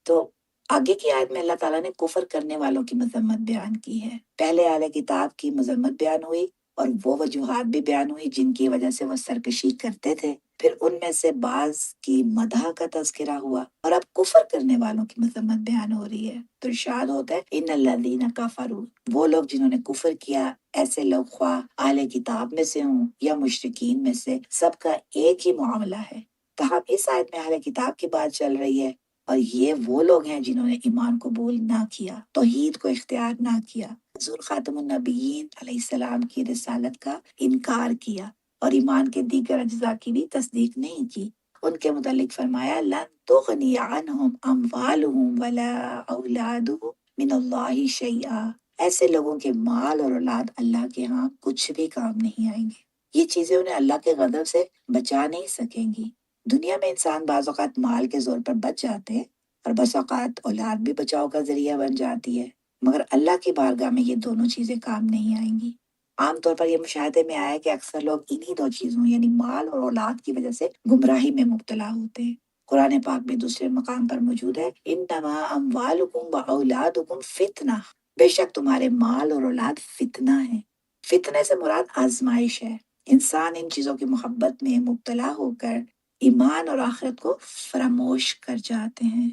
تو آگے کی آیت میں اللہ تعالیٰ نے کفر کرنے والوں کی مذمت بیان کی ہے۔ پہلے اہل کتاب کی مذمت بیان ہوئی اور وہ وجوہات بھی بیان ہوئی جن کی وجہ سے وہ سرکشی کرتے تھے۔ پھر ان میں سے بعض کی مدح کا تذکرہ ہوا اور اب کفر کرنے والوں کی مذمت بیان ہو رہی ہے۔ تو ارشاد ہوتا ہے ان الذین کفروا، وہ لوگ جنہوں نے کفر کیا، ایسے لوگ خواہ اہل کتاب میں سے ہوں یا مشرکین میں سے، سب کا ایک ہی معاملہ ہے۔ تاہم اس آیت میں اہل کتاب کی بات چل رہی ہے اور یہ وہ لوگ ہیں جنہوں نے ایمان قبول نہ کیا، توحید کو اختیار نہ کیا، حضور خاتم النبیین علیہ السلام کی رسالت کا انکار کیا اور ایمان کے دیگر اجزاء کی بھی تصدیق نہیں کی۔ ان کے متعلق فرمایا لن تغنی عنہم اموالہم ولا اولادہم من اللہ شیئا، ایسے لوگوں کے مال اور اولاد اللہ کے ہاں کچھ بھی کام نہیں آئیں گے۔ یہ چیزیں انہیں اللہ کے غضب سے بچا نہیں سکیں گی۔ دنیا میں انسان بعض اوقات مال کے زور پر بچ جاتے ہیں اور بس اوقات اولاد بھی بچاؤ کا ذریعہ بن جاتی ہے، مگر اللہ کی بارگاہ میں یہ دونوں چیزیں کام نہیں آئیں گی۔ عام طور پر یہ مشاہدے میں آیا کہ اکثر لوگ انہی دو چیزوں یعنی مال اور اولاد کی وجہ سے گمراہی میں مبتلا ہوتے ہیں۔ قرآن پاک میں دوسرے مقام پر موجود ہے، انما اموالکم و اولادکم فتنہ، بے شک تمہارے مال اور اولاد فتنہ ہے۔ فتنے سے مراد آزمائش ہے۔ انسان ان چیزوں کی محبت میں مبتلا ہو کر ایمان اور آخرت کو فراموش کر جاتے ہیں۔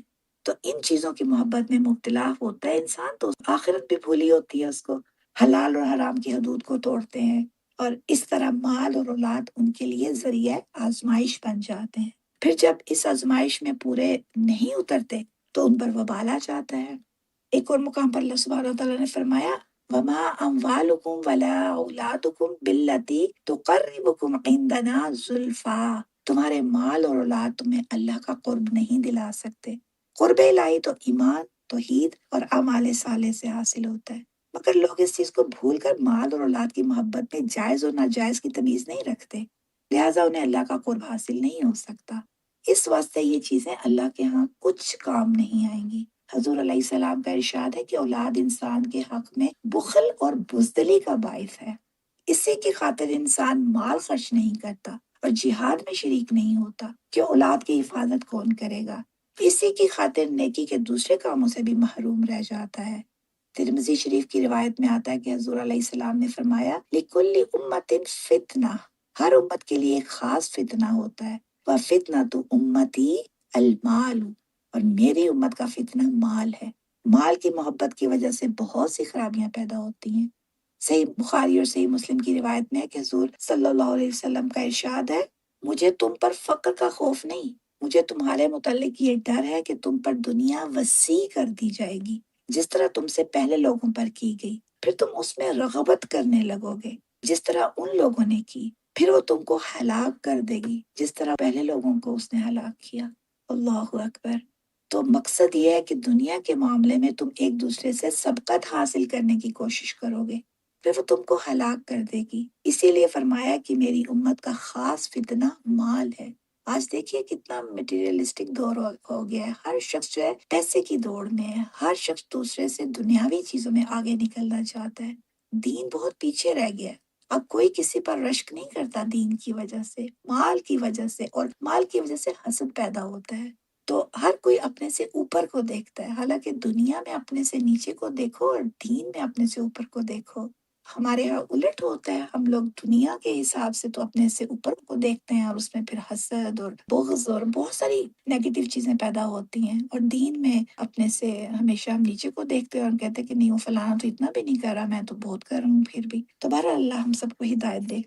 تو ان چیزوں کی محبت میں مبتلا ہوتا ہے انسان تو آخرت بھی بھولی ہوتی ہے اس کو، حلال اور حرام کی حدود کو توڑتے ہیں، اور اس طرح مال اور اولاد ان کے لیے ذریعہ آزمائش بن جاتے ہیں۔ پھر جب اس آزمائش میں پورے نہیں اترتے تو ان پر وبال آ جاتا ہے۔ ایک اور مقام پر اللہ سبحانہ وتعالیٰ نے فرمایا، وما اموالکم ولا اولادکم باللتی تقربکم عندنا زلفا، تمہارے مال اور اولاد تمہیں اللہ کا قرب نہیں دلا سکتے۔ قرب الہی تو ایمان، توحید اور اعمال صالح سے حاصل ہوتا ہے، مگر لوگ اس چیز کو بھول کر مال اور اولاد کی محبت میں جائز اور ناجائز کی تمیز نہیں رکھتے، لہٰذا انہیں اللہ کا قرب حاصل نہیں ہو سکتا۔ اس واسطے یہ چیزیں اللہ کے ہاں کچھ کام نہیں آئیں گی۔ حضور علیہ السلام کا ارشاد ہے کہ اولاد انسان کے حق میں بخل اور بزدلی کا باعث ہے۔ اسی کی خاطر انسان مال خرچ نہیں کرتا اور جہاد میں شریک نہیں ہوتا کہ اولاد کی حفاظت کون کرے گا۔ اسی کی خاطر نیکی کے دوسرے کاموں سے بھی محروم رہ جاتا ہے۔ ترمذی شریف کی روایت میں آتا ہے کہ حضور علیہ السلام نے فرمایا، لِكُلِّ أُمَّةٍ فِتْنَةٌ، ہر امت کے لیے ایک خاص فتنہ ہوتا ہے، وَفِتْنَةُ أُمَّتِي الْمَالُ، اور میری امت کا فتنہ مال ہے۔ مال کی محبت کی وجہ سے بہت سی خرابیاں پیدا ہوتی ہیں۔ صحیح بخاری اور صحیح مسلم کی روایت میں ہے کہ حضور صلی اللہ علیہ وسلم کا ارشاد ہے، مجھے تم پر فقر کا خوف نہیں، مجھے تمہارے متعلق یہ ڈر ہے کہ تم پر دنیا وسیع کر دی جائے گی جس طرح تم سے پہلے لوگوں پر کی گئی، پھر تم اس میں رغبت کرنے لگو گے جس طرح ان لوگوں نے کی، پھر وہ تم کو ہلاک کر دے گی جس طرح پہلے لوگوں کو اس نے ہلاک کیا۔ اللہ اکبر۔ تو مقصد یہ ہے کہ دنیا کے معاملے میں تم ایک دوسرے سے سبقت حاصل کرنے کی کوشش کرو گے، پھر وہ تم کو ہلاک کر دے گی۔ اسی لیے فرمایا کہ میری امت کا خاص فتنہ مال ہے۔ آج دیکھیے کتنا مٹیریلسٹک دور ہو گیا ہے، ہر شخص جو ہے پیسے کی دوڑ میں ہے، ہر شخص دوسرے سے دنیاوی چیزوں میں آگے نکلنا چاہتا ہے۔ دین بہت پیچھے رہ گیا ہے، اب کوئی کسی پر رشک نہیں کرتا دین کی وجہ سے، مال کی وجہ سے، اور مال کی وجہ سے حسد پیدا ہوتا ہے۔ تو ہر کوئی اپنے سے اوپر کو دیکھتا ہے، حالانکہ دنیا میں اپنے سے نیچے کو دیکھو اور دین میں اپنے سے اوپر کو دیکھو۔ ہمارے یہاں الٹ ہوتا ہے، ہم لوگ دنیا کے حساب سے تو اپنے سے اوپر کو دیکھتے ہیں اور اس میں پھر حسد اور بغض اور بہت ساری نیگیٹو چیزیں پیدا ہوتی ہیں، اور دین میں اپنے سے ہمیشہ ہم نیچے کو دیکھتے ہیں اور کہتے ہیں کہ نہیں وہ فلانا تو اتنا بھی نہیں کر رہا، میں تو بہت کر رہا ہوں پھر بھی۔ تو بہرحال اللہ ہم سب کو ہدایت دے۔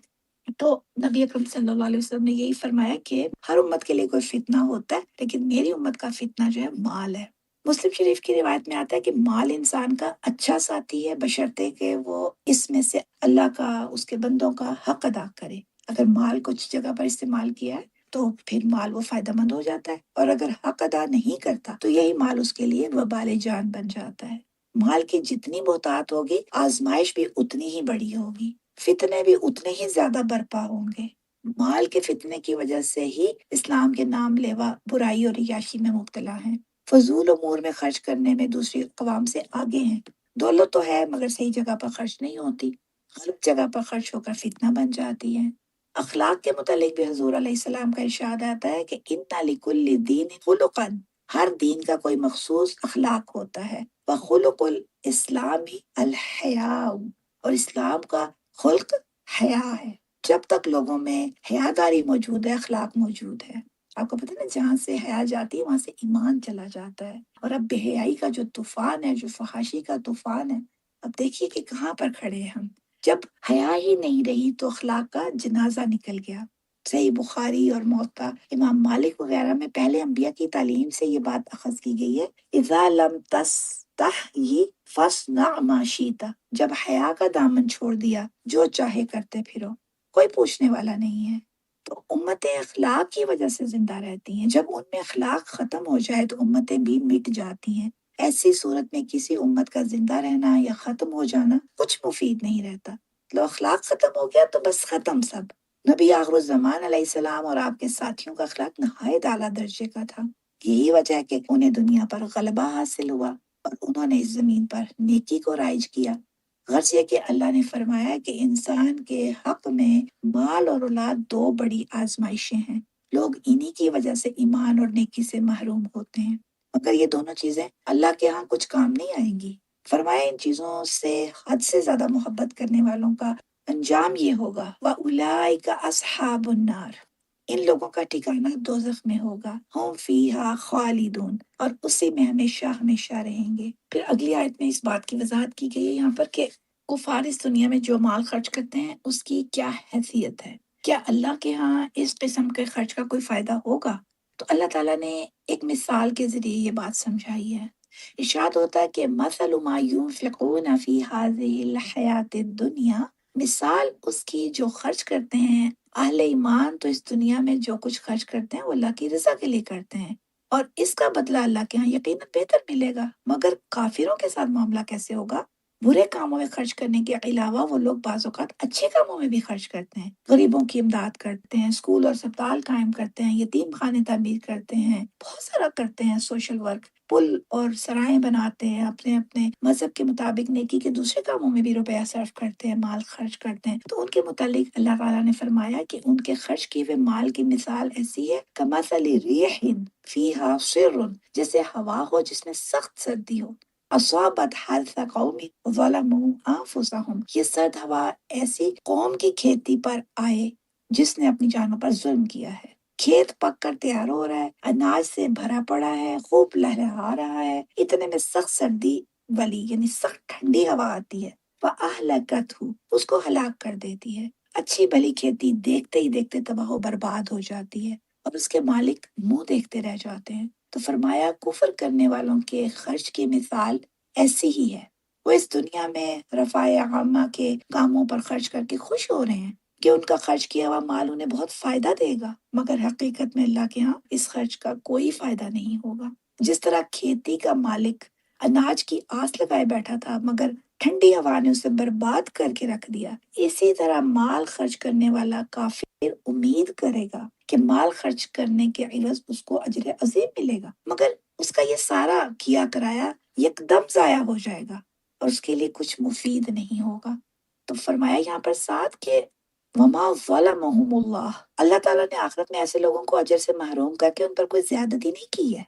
تو نبی اکرم صلی اللہ علیہ وسلم نے یہی فرمایا کہ ہر امت کے لیے کوئی فتنہ ہوتا ہے، لیکن میری امت کا فتنہ جو ہے مال ہے۔ مسلم شریف کی روایت میں آتا ہے کہ مال انسان کا اچھا ساتھی ہے بشرطے کہ وہ اس میں سے اللہ کا، اس کے بندوں کا حق ادا کرے۔ اگر مال کچھ جگہ پر استعمال کیا ہے تو پھر مال وہ فائدہ مند ہو جاتا ہے، اور اگر حق ادا نہیں کرتا تو یہی مال اس کے لیے وبال جان بن جاتا ہے۔ مال کی جتنی بہتات ہوگی آزمائش بھی اتنی ہی بڑی ہوگی، فتنے بھی اتنے ہی زیادہ برپا ہوں گے۔ مال کے فتنے کی وجہ سے ہی اسلام کے نام لیوا برائی اور عیاشی میں مبتلا ہیں، فضول امور میں خرچ کرنے میں دوسری اقوام سے آگے ہیں۔ دولت تو ہے مگر صحیح جگہ پر خرچ نہیں ہوتی، غلط جگہ پر خرچ ہو کر فتنہ بن جاتی ہے۔ اخلاق کے متعلق بھی حضور علیہ السلام کا ارشاد آتا ہے کہ ان لکل دین خلقا، ہر دین کا کوئی مخصوص اخلاق ہوتا ہے، وخلق الاسلام الحیاء، اور اسلام کا خلق حیا ہے۔ جب تک لوگوں میں حیاداری موجود ہے، اخلاق موجود ہے۔ آپ کو پتہ نا جہاں سے حیا جاتی ہے وہاں سے ایمان چلا جاتا ہے، اور اب بے حیائی کا جو طوفان ہے، جو فحاشی کا طوفان ہے، اب دیکھیے کہ کہاں پر کھڑے ہیں ہم۔ جب حیا ہی نہیں رہی تو اخلاق کا جنازہ نکل گیا۔ صحیح بخاری اور موطا امام مالک وغیرہ میں پہلے انبیاء کی تعلیم سے یہ بات اخذ کی گئی ہے، اذا لم تستحی فاصنع ما شئت، جب حیا کا دامن چھوڑ دیا جو چاہے کرتے پھرو، کوئی پوچھنے والا نہیں ہے۔ تو امتیں اخلاق کی وجہ سے زندہ رہتی ہیں، جب ان میں اخلاق ختم ہو جائے تو امتیں بھی مٹ جاتی ہیں۔ ایسی صورت میں کسی امت کا زندہ رہنا یا ختم ہو جانا کچھ مفید نہیں رہتا۔ لو اخلاق ختم ہو گیا تو بس ختم سب، نبی آخر الزمان علیہ السلام اور آپ کے ساتھیوں کا اخلاق نہایت اعلیٰ درجے کا تھا۔ یہی وجہ ہے کہ انہیں دنیا پر غلبہ حاصل ہوا اور انہوں نے اس زمین پر نیکی کو رائج کیا۔ غرض یہ کہ اللہ نے فرمایا ہے کہ انسان کے حق میں مال اور اولاد دو بڑی آزمائشیں ہیں۔ لوگ انہی کی وجہ سے ایمان اور نیکی سے محروم ہوتے ہیں، مگر یہ دونوں چیزیں اللہ کے ہاں کچھ کام نہیں آئیں گی۔ فرمایا ان چیزوں سے حد سے زیادہ محبت کرنے والوں کا انجام یہ ہوگا وَأُولَٰئِکَ أَصْحَابُ النَّارِ، ان لوگوں کا ٹھکانہ دوزخ میں ہوگا، ہم فیہا خالدون، اور اسی میں ہمیشہ ہمیشہ رہیں گے۔ پھر اگلی آیت میں اس بات کی وضاحت کی گئی ہے یہاں پر کہ کفار اس دنیا میں جو مال خرچ کرتے ہیں اس کی کیا حیثیت ہے، کیا اللہ کے ہاں اس قسم کے خرچ کا کوئی فائدہ ہوگا؟ تو اللہ تعالیٰ نے ایک مثال کے ذریعے یہ بات سمجھائی ہے۔ ارشاد ہوتا ہے کہ مثل ما ينفقون فی هذه الحیات الدنیا، مثال اس کی جو خرچ کرتے ہیں اہل ایمان تو اس دنیا میں جو کچھ خرچ کرتے ہیں وہ اللہ کی رضا کے لیے کرتے ہیں، اور اس کا بدلہ اللہ کے ہاں یقیناً بہتر ملے گا۔ مگر کافروں کے ساتھ معاملہ کیسے ہوگا؟ برے کاموں میں خرچ کرنے کے علاوہ وہ لوگ بعض اوقات اچھے کاموں میں بھی خرچ کرتے ہیں، غریبوں کی امداد کرتے ہیں، اسکول اور اسپتال قائم کرتے ہیں، یتیم خانے تعمیر کرتے ہیں، بہت سارا کرتے ہیں سوشل ورک، پل اور سرائیں بناتے ہیں، اپنے اپنے مذہب کے مطابق نیکی کے دوسرے کاموں میں بھی روپیہ صرف کرتے ہیں، مال خرچ کرتے ہیں۔ تو ان کے متعلق اللہ تعالیٰ نے فرمایا کہ ان کے خرچ کیے ہوئے مال کی مثال ایسی ہے کمثل ریح فیہا سر، جیسے ہوا ہو جس میں سخت سردی ہو، اصابت حرث قوم ظلموا انفسهم، یہ سرد ہوا ایسی قوم کی کھیتی پر آئے جس نے اپنی جانوں پر ظلم کیا ہے۔ کھیت پک کر تیار ہو رہا ہے، اناج سے بھرا پڑا ہے، خوب لہلہا رہا ہے، اتنے میں سخت سردی والی یعنی سخت ٹھنڈی ہوا آتی ہے، فَأَهْلَكَتْهُ، اس کو ہلاک کر دیتی ہے۔ اچھی بھلی کھیتی دیکھتے ہی دیکھتے تباہ و برباد ہو جاتی ہے اور اس کے مالک منہ دیکھتے رہ جاتے ہیں۔ تو فرمایا کفر کرنے والوں کے خرچ کی مثال ایسی ہی ہے۔ وہ اس دنیا میں رفاع عامہ کے کاموں پر خرچ کر کے خوش ہو رہے ہیں کہ ان کا خرچ کیا ہوا مال انہیں بہت فائدہ دے گا، مگر حقیقت میں اللہ کے ہاں اس خرچ کا کوئی فائدہ نہیں ہوگا۔ جس طرح کھیتی کا مالک اناج کی آس لگائے بیٹھا تھا مگر ٹھنڈی ہوا نے اسے برباد کر کے رکھ دیا، اسی طرح مال خرچ کرنے والا کافر امید کرے گا کہ مال خرچ کرنے کے عوض اس کو اجر عظیم ملے گا، مگر اس کا یہ سارا کیا کرایا یکدم ضائع ہو جائے گا اور اس کے لیے کچھ مفید نہیں ہوگا۔ تو فرمایا یہاں پر ساتھ کہ وما ظلمهم اللہ، اللہ تعالیٰ نے آخرت میں ایسے لوگوں کو اجر سے محروم کر کے ان پر کوئی زیادتی نہیں کی ہے،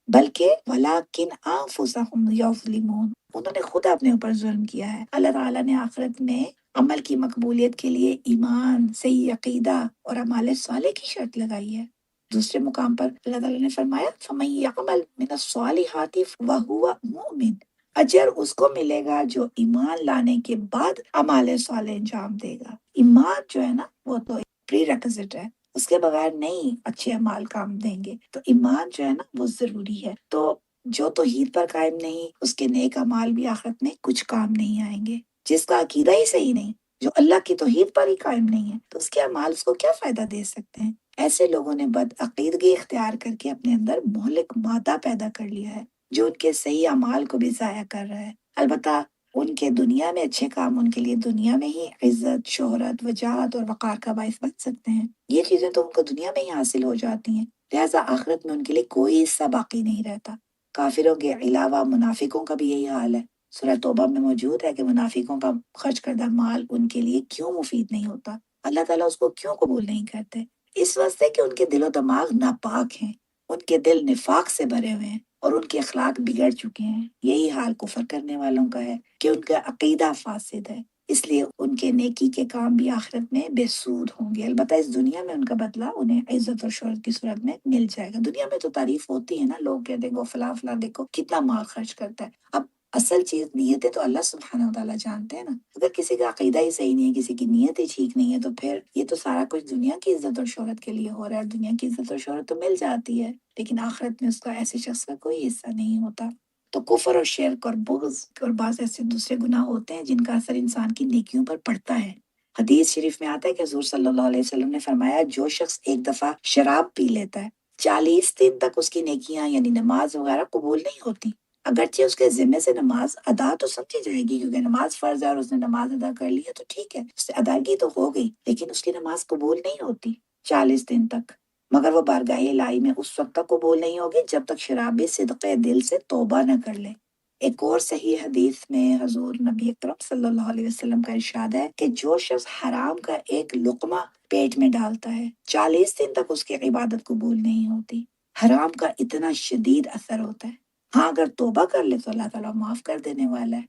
بلکہ ولیکن انفسهم یظلمون، انہوں نے خود اپنے اوپر ظلم کیا ہے۔ اللہ تعالیٰ نے آخرت میں عمل کی مقبولیت کے لیے ایمان، صحیح عقیدہ اور اعمال صالح کی شرط لگائی ہے۔ دوسرے مقام پر اللہ تعالیٰ نے فرمایا فَمَن يَعْمَلْ مِنَ الصَّالِحَاتِ وَهُوَ مُؤْمِنٌ، اجر اس کو ملے گا جو ایمان لانے کے بعد اعمال صالح انجام دے گا۔ ایمان جو ہے نا وہ تو پری ریکوزٹ ہے، اس کے بغیر نہیں اچھے اعمال کام دیں گے، تو ایمان جو ہے نا وہ ضروری ہے۔ تو جو توحید پر قائم نہیں اس کے نیک اعمال بھی آخرت میں کچھ کام نہیں آئیں گے۔ جس کا عقیدہ ہی صحیح نہیں، جو اللہ کی توحید پر ہی قائم نہیں ہے، تو اس کے اعمال اس کو کیا فائدہ دے سکتے ہیں؟ ایسے لوگوں نے بد عقیدگی اختیار کر کے اپنے اندر مہلک مادہ پیدا کر لیا ہے جو ان کے صحیح اعمال کو بھی ضائع کر رہا ہے۔ البتہ ان کے دنیا میں اچھے کام ان کے لیے دنیا میں ہی عزت، شہرت، وجاہت اور وقار کا باعث بن سکتے ہیں۔ یہ چیزیں تو ان کو دنیا میں ہی حاصل ہو جاتی ہیں، لہٰذا آخرت میں ان کے لیے کوئی حصہ باقی نہیں رہتا۔ کافروں کے علاوہ منافقوں کا بھی یہی حال ہے۔ سورہ توبہ میں موجود ہے کہ منافقوں کا خرچ کردہ مال ان کے لیے کیوں مفید نہیں ہوتا، اللہ تعالیٰ اس کو کیوں قبول نہیں کرتے؟ اس واسطے کہ ان کے دل و دماغ ناپاک ہیں، ان کے دل نفاق سے بھرے ہوئے ہیں اور ان کے اخلاق بگڑ چکے ہیں۔ یہی حال کفر کرنے والوں کا ہے کہ ان کا عقیدہ فاسد ہے، اس لیے ان کے نیکی کے کام بھی آخرت میں بے سود ہوں گے۔ البتہ اس دنیا میں ان کا بدلہ انہیں عزت اور شہرت کی صورت میں مل جائے گا۔ دنیا میں تو تعریف ہوتی ہے نا، لوگ کہتے ہیں وہ فلاں فلاں دیکھو کتنا مال خرچ کرتا ہے۔ اب اصل چیز نیتیں تو اللہ سبحانہ و تعالیٰ جانتے ہیں نا۔ اگر کسی کا عقیدہ ہی صحیح نہیں ہے، کسی کی نیت ہی ٹھیک نہیں ہے، تو پھر یہ تو سارا کچھ دنیا کی عزت اور شہرت کے لیے ہو رہا ہے، اور دنیا کی عزت اور شہرت تو مل جاتی ہے لیکن آخرت میں اس کا ایسے شخص کا کوئی حصہ نہیں ہوتا۔ تو کفر اور شرک اور بغض اور بعض ایسے دوسرے گناہ ہوتے ہیں جن کا اثر انسان کی نیکیوں پر پڑتا ہے۔ حدیث شریف میں آتا ہے کہ حضور صلی اللہ علیہ وسلم نے فرمایا جو شخص ایک دفعہ شراب پی لیتا ہے 40 دن تک اس کی نیکیاں یعنی نماز وغیرہ قبول نہیں ہوتی۔ اگرچہ اس کے ذمے سے نماز ادا تو سمجھی جائے گی، کیونکہ نماز فرض ہے اور اس نے نماز ادا کر لی ہے تو ٹھیک ہے، اس سے ادائیگی تو ہو گئی، لیکن اس کی نماز قبول نہیں ہوتی 40 دن تک، مگر وہ بارگاہ الہی میں اس وقت تک قبول نہیں ہوگی جب تک شرابی صدقے دل سے توبہ نہ کر لے۔ ایک اور صحیح حدیث میں حضور نبی اکرم صلی اللہ علیہ وسلم کا ارشاد ہے کہ جو شخص حرام کا ایک لقمہ پیٹ میں ڈالتا ہے 40 دن تک اس کی عبادت قبول نہیں ہوتی۔ حرام کا اتنا شدید اثر ہوتا ہے۔ ہاں اگر توبہ کر لے تو اللہ تعالیٰ معاف کر دینے والا ہے۔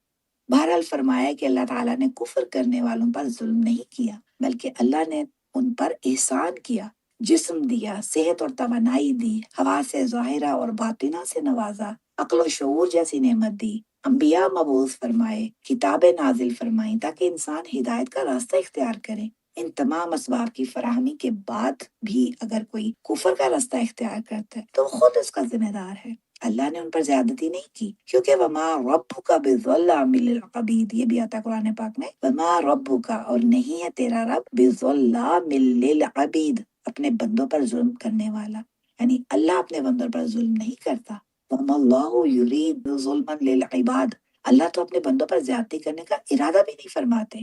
بہرحال فرمایا کہ اللہ تعالیٰ نے کفر کرنے والوں پر ظلم نہیں کیا، بلکہ اللہ نے ان پر احسان کیا، جسم دیا، صحت اور توانائی دی، حواس ظاہرہ اور باطنہ سے نوازا، عقل و شعور جیسی نعمت دی، انبیاء مبعوث فرمائے، کتابیں نازل فرمائیں تاکہ انسان ہدایت کا راستہ اختیار کرے۔ ان تمام اسباب کی فراہمی کے بعد بھی اگر کوئی کفر کا راستہ اختیار کرتا ہے تو وہ خود اس کا ذمہ دار ہے۔ اللہ نے ان پر زیادتی نہیں کی، کیونکہ وما ربک بظلام للعبید، یہ بھی آتا ہے قرآن پاک میں، وما ربک، اور نہیں ہے تیرا رب بظلام للعبید، اپنے بندوں پر ظلم کرنے والا، یعنی اللہ اپنے بندوں پر ظلم نہیں کرتا۔ وما اللہ یرید ظلما للعباد، اللہ تو اپنے بندوں پر زیادتی کرنے کا ارادہ بھی نہیں فرماتے،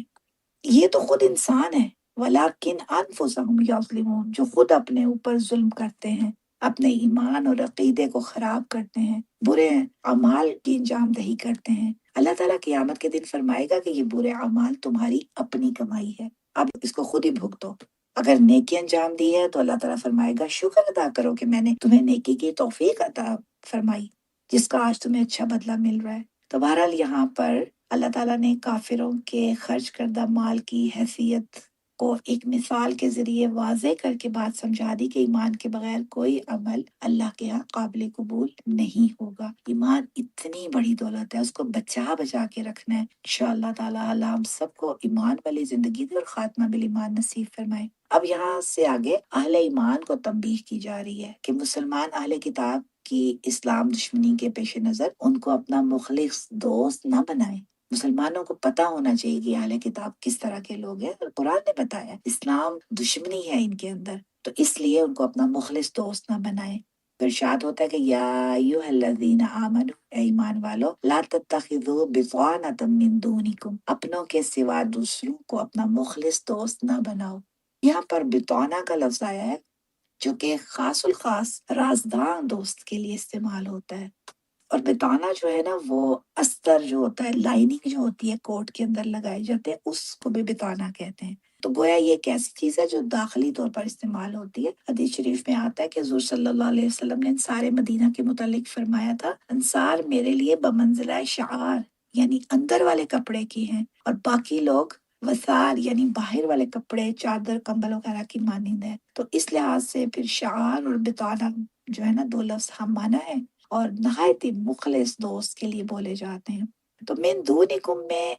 یہ تو خود انسان ہے۔ ولیکن انفسہم یظلمون، جو خود اپنے اوپر ظلم کرتے ہیں، اپنے ایمان اور عقیدے کو خراب کرتے ہیں، برے اعمال کی انجام دہی کرتے ہیں۔ اللہ تعالیٰ قیامت کے دن فرمائے گا کہ یہ برے اعمال تمہاری اپنی کمائی ہے، اب اس کو خود ہی بھگتو۔ اگر نیکی انجام دی ہے تو اللہ تعالیٰ فرمائے گا شکر ادا کرو کہ میں نے تمہیں نیکی کی توفیق عطا فرمائی، جس کا آج تمہیں اچھا بدلہ مل رہا ہے۔ تو بہرحال یہاں پر اللہ تعالیٰ نے کافروں کے خرچ کردہ مال کی حیثیت کو ایک مثال کے ذریعے واضح کر کے بات سمجھا دی کہ ایمان کے بغیر کوئی عمل اللہ کے ہاں قابل قبول نہیں ہوگا۔ ایمان اتنی بڑی دولت ہے، اس کو بچا بچا کے رکھنا ہے۔ انشاءاللہ تعالیٰ اللہ ہم سب کو ایمان والی زندگی دے اور خاتمہ بالایمان نصیب فرمائے۔ اب یہاں سے آگے اہل ایمان کو تنبیہ کی جا رہی ہے کہ مسلمان اہل کتاب کی اسلام دشمنی کے پیش نظر ان کو اپنا مخلص دوست نہ بنائیں۔ مسلمانوں کو پتہ ہونا چاہیے کہ اہل کتاب کس طرح کے لوگ ہیں، اور قرآن نے بتایا اسلام دشمنی ہے ان کے اندر، تو اس لیے ان کو اپنا مخلص دوست نہ بنائیں۔ پھر ارشاد ہوتا ہے کہ یا ایھا الذین آمنوا، اے ایمان والو، لا تتخذوا بطانۃ من دونکم، اپنوں کے سوا دوسروں کو اپنا مخلص دوست نہ بناؤ۔ یہاں پر بطانہ کا لفظ آیا ہے جو کہ خاص الخاص رازداں دوست کے لیے استعمال ہوتا ہے، اور بتانا جو ہے نا وہ استر جو ہوتا ہے، لائننگ جو ہوتی ہے کوٹ کے اندر لگائے جاتے ہیں، اس کو بھی بتانا کہتے ہیں۔ تو گویا یہ ایک ایسی چیز ہے جو داخلی طور پر استعمال ہوتی ہے۔ حدیث شریف میں آتا ہے کہ حضور صلی اللہ علیہ وسلم نے انصار مدینہ کے متعلق فرمایا تھا، انصار میرے لیے بمنزلہ شعار، یعنی اندر والے کپڑے کی ہیں، اور باقی لوگ وثار یعنی باہر والے کپڑے، چادر، کمبل وغیرہ کی مانند ہے۔ تو اس لحاظ سے پھر شعار اور بتانا جو ہے نا دو لفظ ہم مانا ہے اور نہایت ہی مخلص دوست کے لیے بولے جاتے ہیں۔ تو من دونکم میں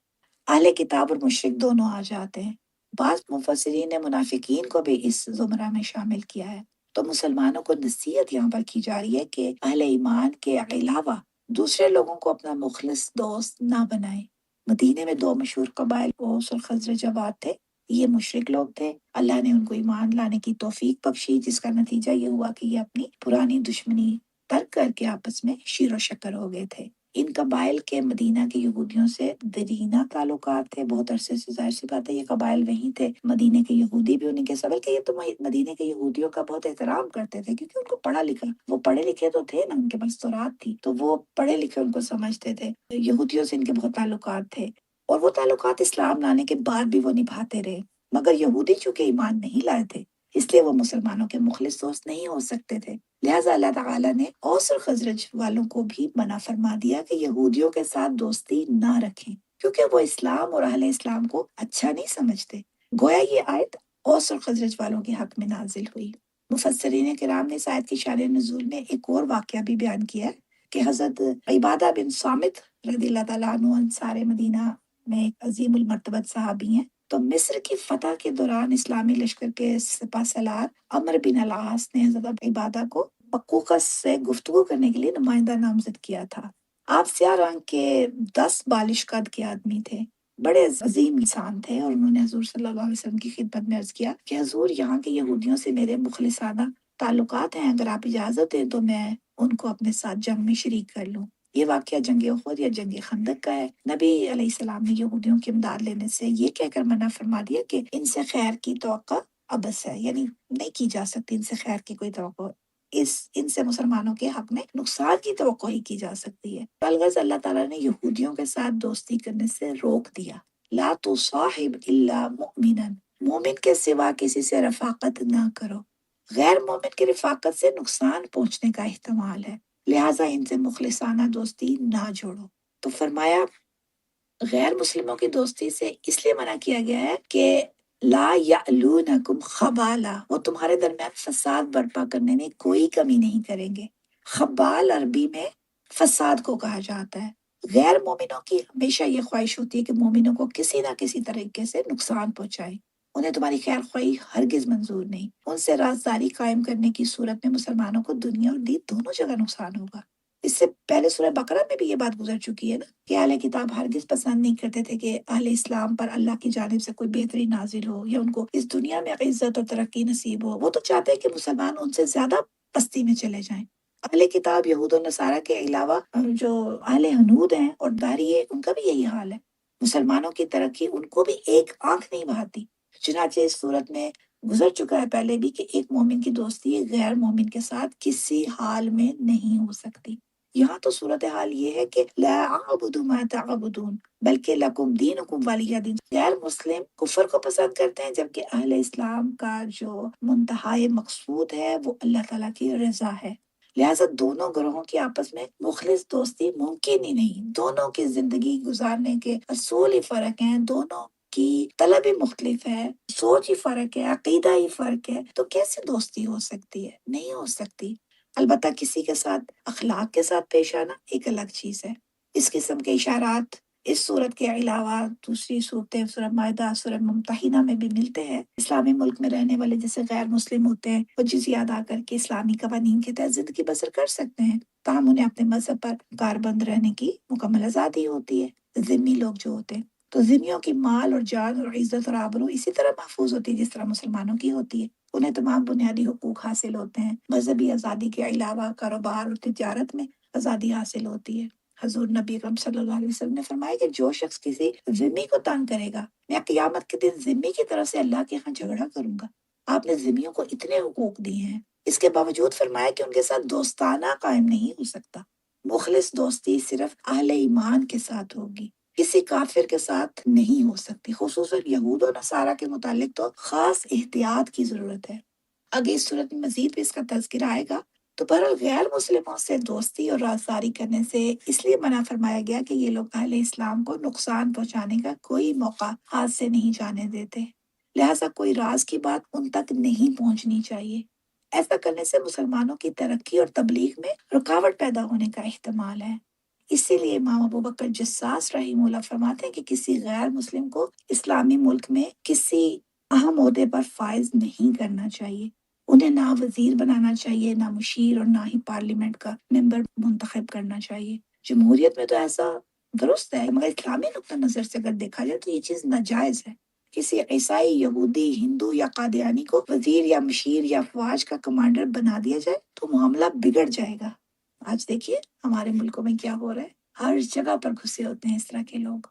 اہل کتاب اور مشرک دونوں آ جاتے ہیں۔ بعض مفسرین نے منافقین کو بھی اس زمرہ میں شامل کیا ہے۔ تو مسلمانوں کو نصیحت یہاں پر کی جا رہی ہے کہ اہل ایمان کے علاوہ دوسرے لوگوں کو اپنا مخلص دوست نہ بنائیں۔ مدینے میں دو مشہور قبائل اوس اور خزرج آباد تھے، یہ مشرک لوگ تھے۔ اللہ نے ان کو ایمان لانے کی توفیق بخشی، جس کا نتیجہ یہ ہوا کہ یہ اپنی پرانی دشمنی ترک کر کے آپس میں شیر و شکر ہو گئے تھے۔ ان قبائل کے مدینہ کے یہودیوں سے دیرینہ تعلقات تھے، بہت عرصے سے، ظاہر سی بات ہے یہ قبائل وہیں تھے، مدینہ کے یہودی بھی انہیں کے سبب کہ یہ تو مدینہ کے یہودیوں کا بہت احترام کرتے تھے، کیونکہ ان کو پڑھا لکھا، وہ پڑھے لکھے تو تھے نا، ان کے پاس تورات تھی، تو وہ پڑھے لکھے ان کو سمجھتے تھے۔ یہودیوں سے ان کے بہت تعلقات تھے، اور وہ تعلقات اسلام لانے کے بعد بھی وہ نبھاتے رہے، مگر یہودی چونکہ ایمان نہیں لائے تھے اس لیے وہ مسلمانوں کے مخلص دوست نہیں ہو سکتے تھے۔ لہٰذا اللہ تعالیٰ نے اوس اور خزرج والوں کو بھی منع فرما دیا کہ یہودیوں کے ساتھ دوستی نہ رکھیں، کیونکہ وہ اسلام اور اہل اسلام کو اچھا نہیں سمجھتے۔ گویا یہ آیت اوس اور خزرج والوں کے حق میں نازل ہوئی۔ مفسرین کرام نے اس آیت کی شان نزول میں ایک اور واقعہ بھی بیان کیا ہے کہ حضرت عبادہ بن صامت رضی اللہ تعالیٰ عنہ انصار مدینہ میں ایک عظیم المرتبت صحابی ہیں۔ تو مصر کی فتح کے دوران اسلامی لشکر کے سپہ سالار عمرو بن العاص نے حضرت عبادہ کو بقوقس سے گفتگو کرنے کے لیے نمائندہ نامزد کیا تھا۔ آپ سیاہ رنگ کے 10 بالش قد کے آدمی تھے، بڑے عظیم انسان تھے، اور انہوں نے حضور صلی اللہ علیہ وسلم کی خدمت میں عرض کیا کہ حضور یہاں کے یہودیوں سے میرے مخلصانہ تعلقات ہیں، اگر آپ اجازت دیں تو میں ان کو اپنے ساتھ جنگ میں شریک کر لوں۔ یہ واقعہ جنگ احد یا جنگ خندق کا ہے۔ نبی علیہ السلام نے یہودیوں کی امداد لینے سے یہ کہہ کر منع فرما دیا کہ ان سے خیر کی توقع ابس ہے، یعنی نہیں کی جا سکتی ان سے خیر کی کوئی توقع، ان سے مسلمانوں کے حق میں نقصان کی توقع ہی کی جا سکتی ہے۔ الغرض اللہ تعالیٰ نے یہودیوں کے ساتھ دوستی کرنے سے روک دیا۔ لا تصاحب الا مؤمنا، مومن کے سوا کسی سے رفاقت نہ کرو، غیر مومن کی رفاقت سے نقصان پہنچنے کا احتمال ہے، لہٰذا ان سے مخلصانہ دوستی نہ جوڑو۔ تو فرمایا غیر مسلموں کی دوستی سے اس لیے منع کیا گیا ہے کہ لا یعلونکم خبالا، وہ تمہارے درمیان فساد برپا کرنے میں کوئی کمی نہیں کریں گے۔ خبال عربی میں فساد کو کہا جاتا ہے۔ غیر مومنوں کی ہمیشہ یہ خواہش ہوتی ہے کہ مومنوں کو کسی نہ کسی طریقے سے نقصان پہنچائے، انہیں تمہاری خیر خواہی ہرگز منظور نہیں۔ ان سے رازداری قائم کرنے کی صورت میں مسلمانوں کو دنیا اور دین دونوں جگہ نقصان ہوگا۔ اس سے پہلے سورہ بقرہ میں بھی یہ بات گزر چکی ہے نا کہ اہل کتاب ہرگز پسند نہیں کرتے تھے کہ اہل اسلام پر اللہ کی جانب سے کوئی بہتری نازل ہو یا ان کو اس دنیا میں عزت اور ترقی نصیب ہو۔ وہ تو چاہتے ہیں کہ مسلمان ان سے زیادہ پستی میں چلے جائیں۔ اہل کتاب یہود و نصارہ کے علاوہ جو اہل ہنود ہیں اور داری ہے، ان کا بھی یہی حال ہے۔ مسلمانوں کی ترقی ان کو بھی ایک آنکھ نہیں بہاتی۔ چنانچہ اس صورت میں گزر چکا ہے پہلے بھی کہ ایک مومن کی دوستی غیر مومن کے ساتھ کسی حال میں نہیں ہو سکتی۔ یہاں تو صورتحال یہ ہے کہ لا اعبد ما تعبدون بلکہ لکم دینکم ولی دین، غیر مسلم کفر کو پسند کرتے ہیں جبکہ اہل اسلام کا جو منتہائی مقصود ہے وہ اللہ تعالیٰ کی رضا ہے۔ لہٰذا دونوں گروہوں کی آپس میں مخلص دوستی ممکن ہی نہیں۔ دونوں کی زندگی گزارنے کے اصول ہی فرق ہیں، دونوں کی طلب ہی مختلف ہے، سوچ ہی فرق ہے، عقیدہ ہی فرق ہے، تو کیسے دوستی ہو سکتی ہے؟ نہیں ہو سکتی۔ البتہ کسی کے ساتھ اخلاق کے ساتھ پیش آنا ایک الگ چیز ہے۔ اس قسم کے اشارات اس صورت کے علاوہ دوسری صورتیں سورہ مائدہ، سورہ ممتحنہ میں بھی ملتے ہیں۔ اسلامی ملک میں رہنے والے جیسے غیر مسلم ہوتے ہیں، وہ جزیہ ادا کر کے اسلامی قوانین کے تحت زندگی بسر کر سکتے ہیں، تاہم انہیں اپنے مذہب پر کاربند رہنے کی مکمل آزادی ہوتی ہے۔ ذمی لوگ جو ہوتے ہیں تو ذمیوں کی مال اور جان اور عزت اور آبرو اسی طرح محفوظ ہوتی ہے جس طرح مسلمانوں کی ہوتی ہے۔ انہیں تمام بنیادی حقوق حاصل ہوتے ہیں۔ مذہبی آزادی کے علاوہ کاروبار اور تجارت میں آزادی حاصل ہوتی ہے۔ حضور نبی اکرم صلی اللہ علیہ وسلم نے فرمایا کہ جو شخص کسی ذمی کو تنگ کرے گا، میں قیامت کے دن ذمی کی طرف سے اللہ کے ہاں جھگڑا کروں گا۔ آپ نے ذمیوں کو اتنے حقوق دیے ہیں، اس کے باوجود فرمایا کہ ان کے ساتھ دوستانہ قائم نہیں ہو سکتا۔ مخلص دوستی صرف اہل ایمان کے ساتھ ہوگی، کسی کافر کے ساتھ نہیں ہو سکتی۔ خصوصاً یہود و نصارہ کے متعلق تو خاص احتیاط کی ضرورت ہے۔ آگے اس صورت میں مزید بھی اس کا تذکرہ آئے گا۔ تو بہرحال غیر مسلموں سے دوستی اور رازداری کرنے سے اس لیے منع فرمایا گیا کہ یہ لوگ اہل اسلام کو نقصان پہنچانے کا کوئی موقع ہاتھ سے نہیں جانے دیتے، لہٰذا کوئی راز کی بات ان تک نہیں پہنچنی چاہیے۔ ایسا کرنے سے مسلمانوں کی ترقی اور تبلیغ میں رکاوٹ پیدا ہونے کا احتمال ہے۔ اسی لیے امام ابو بکر جساس رحمہ اللہ فرماتے ہیں کہ کسی غیر مسلم کو اسلامی ملک میں کسی اہم عہدے پر فائز نہیں کرنا چاہیے۔ انہیں نہ وزیر بنانا چاہیے، نہ مشیر، اور نہ ہی پارلیمنٹ کا ممبر منتخب کرنا چاہیے۔ جمہوریت میں تو ایسا درست ہے، مگر اسلامی نقطہ نظر سے اگر دیکھا جائے تو یہ چیز ناجائز ہے۔ کسی عیسائی، یہودی، ہندو یا قادیانی کو وزیر یا مشیر یا افواج کا کمانڈر بنا دیا جائے تو معاملہ بگڑ جائے گا۔ آج دیکھیے ہمارے ملکوں میں کیا ہو رہا ہے، ہر جگہ پر گھسے ہوتے ہیں اس طرح کے لوگ۔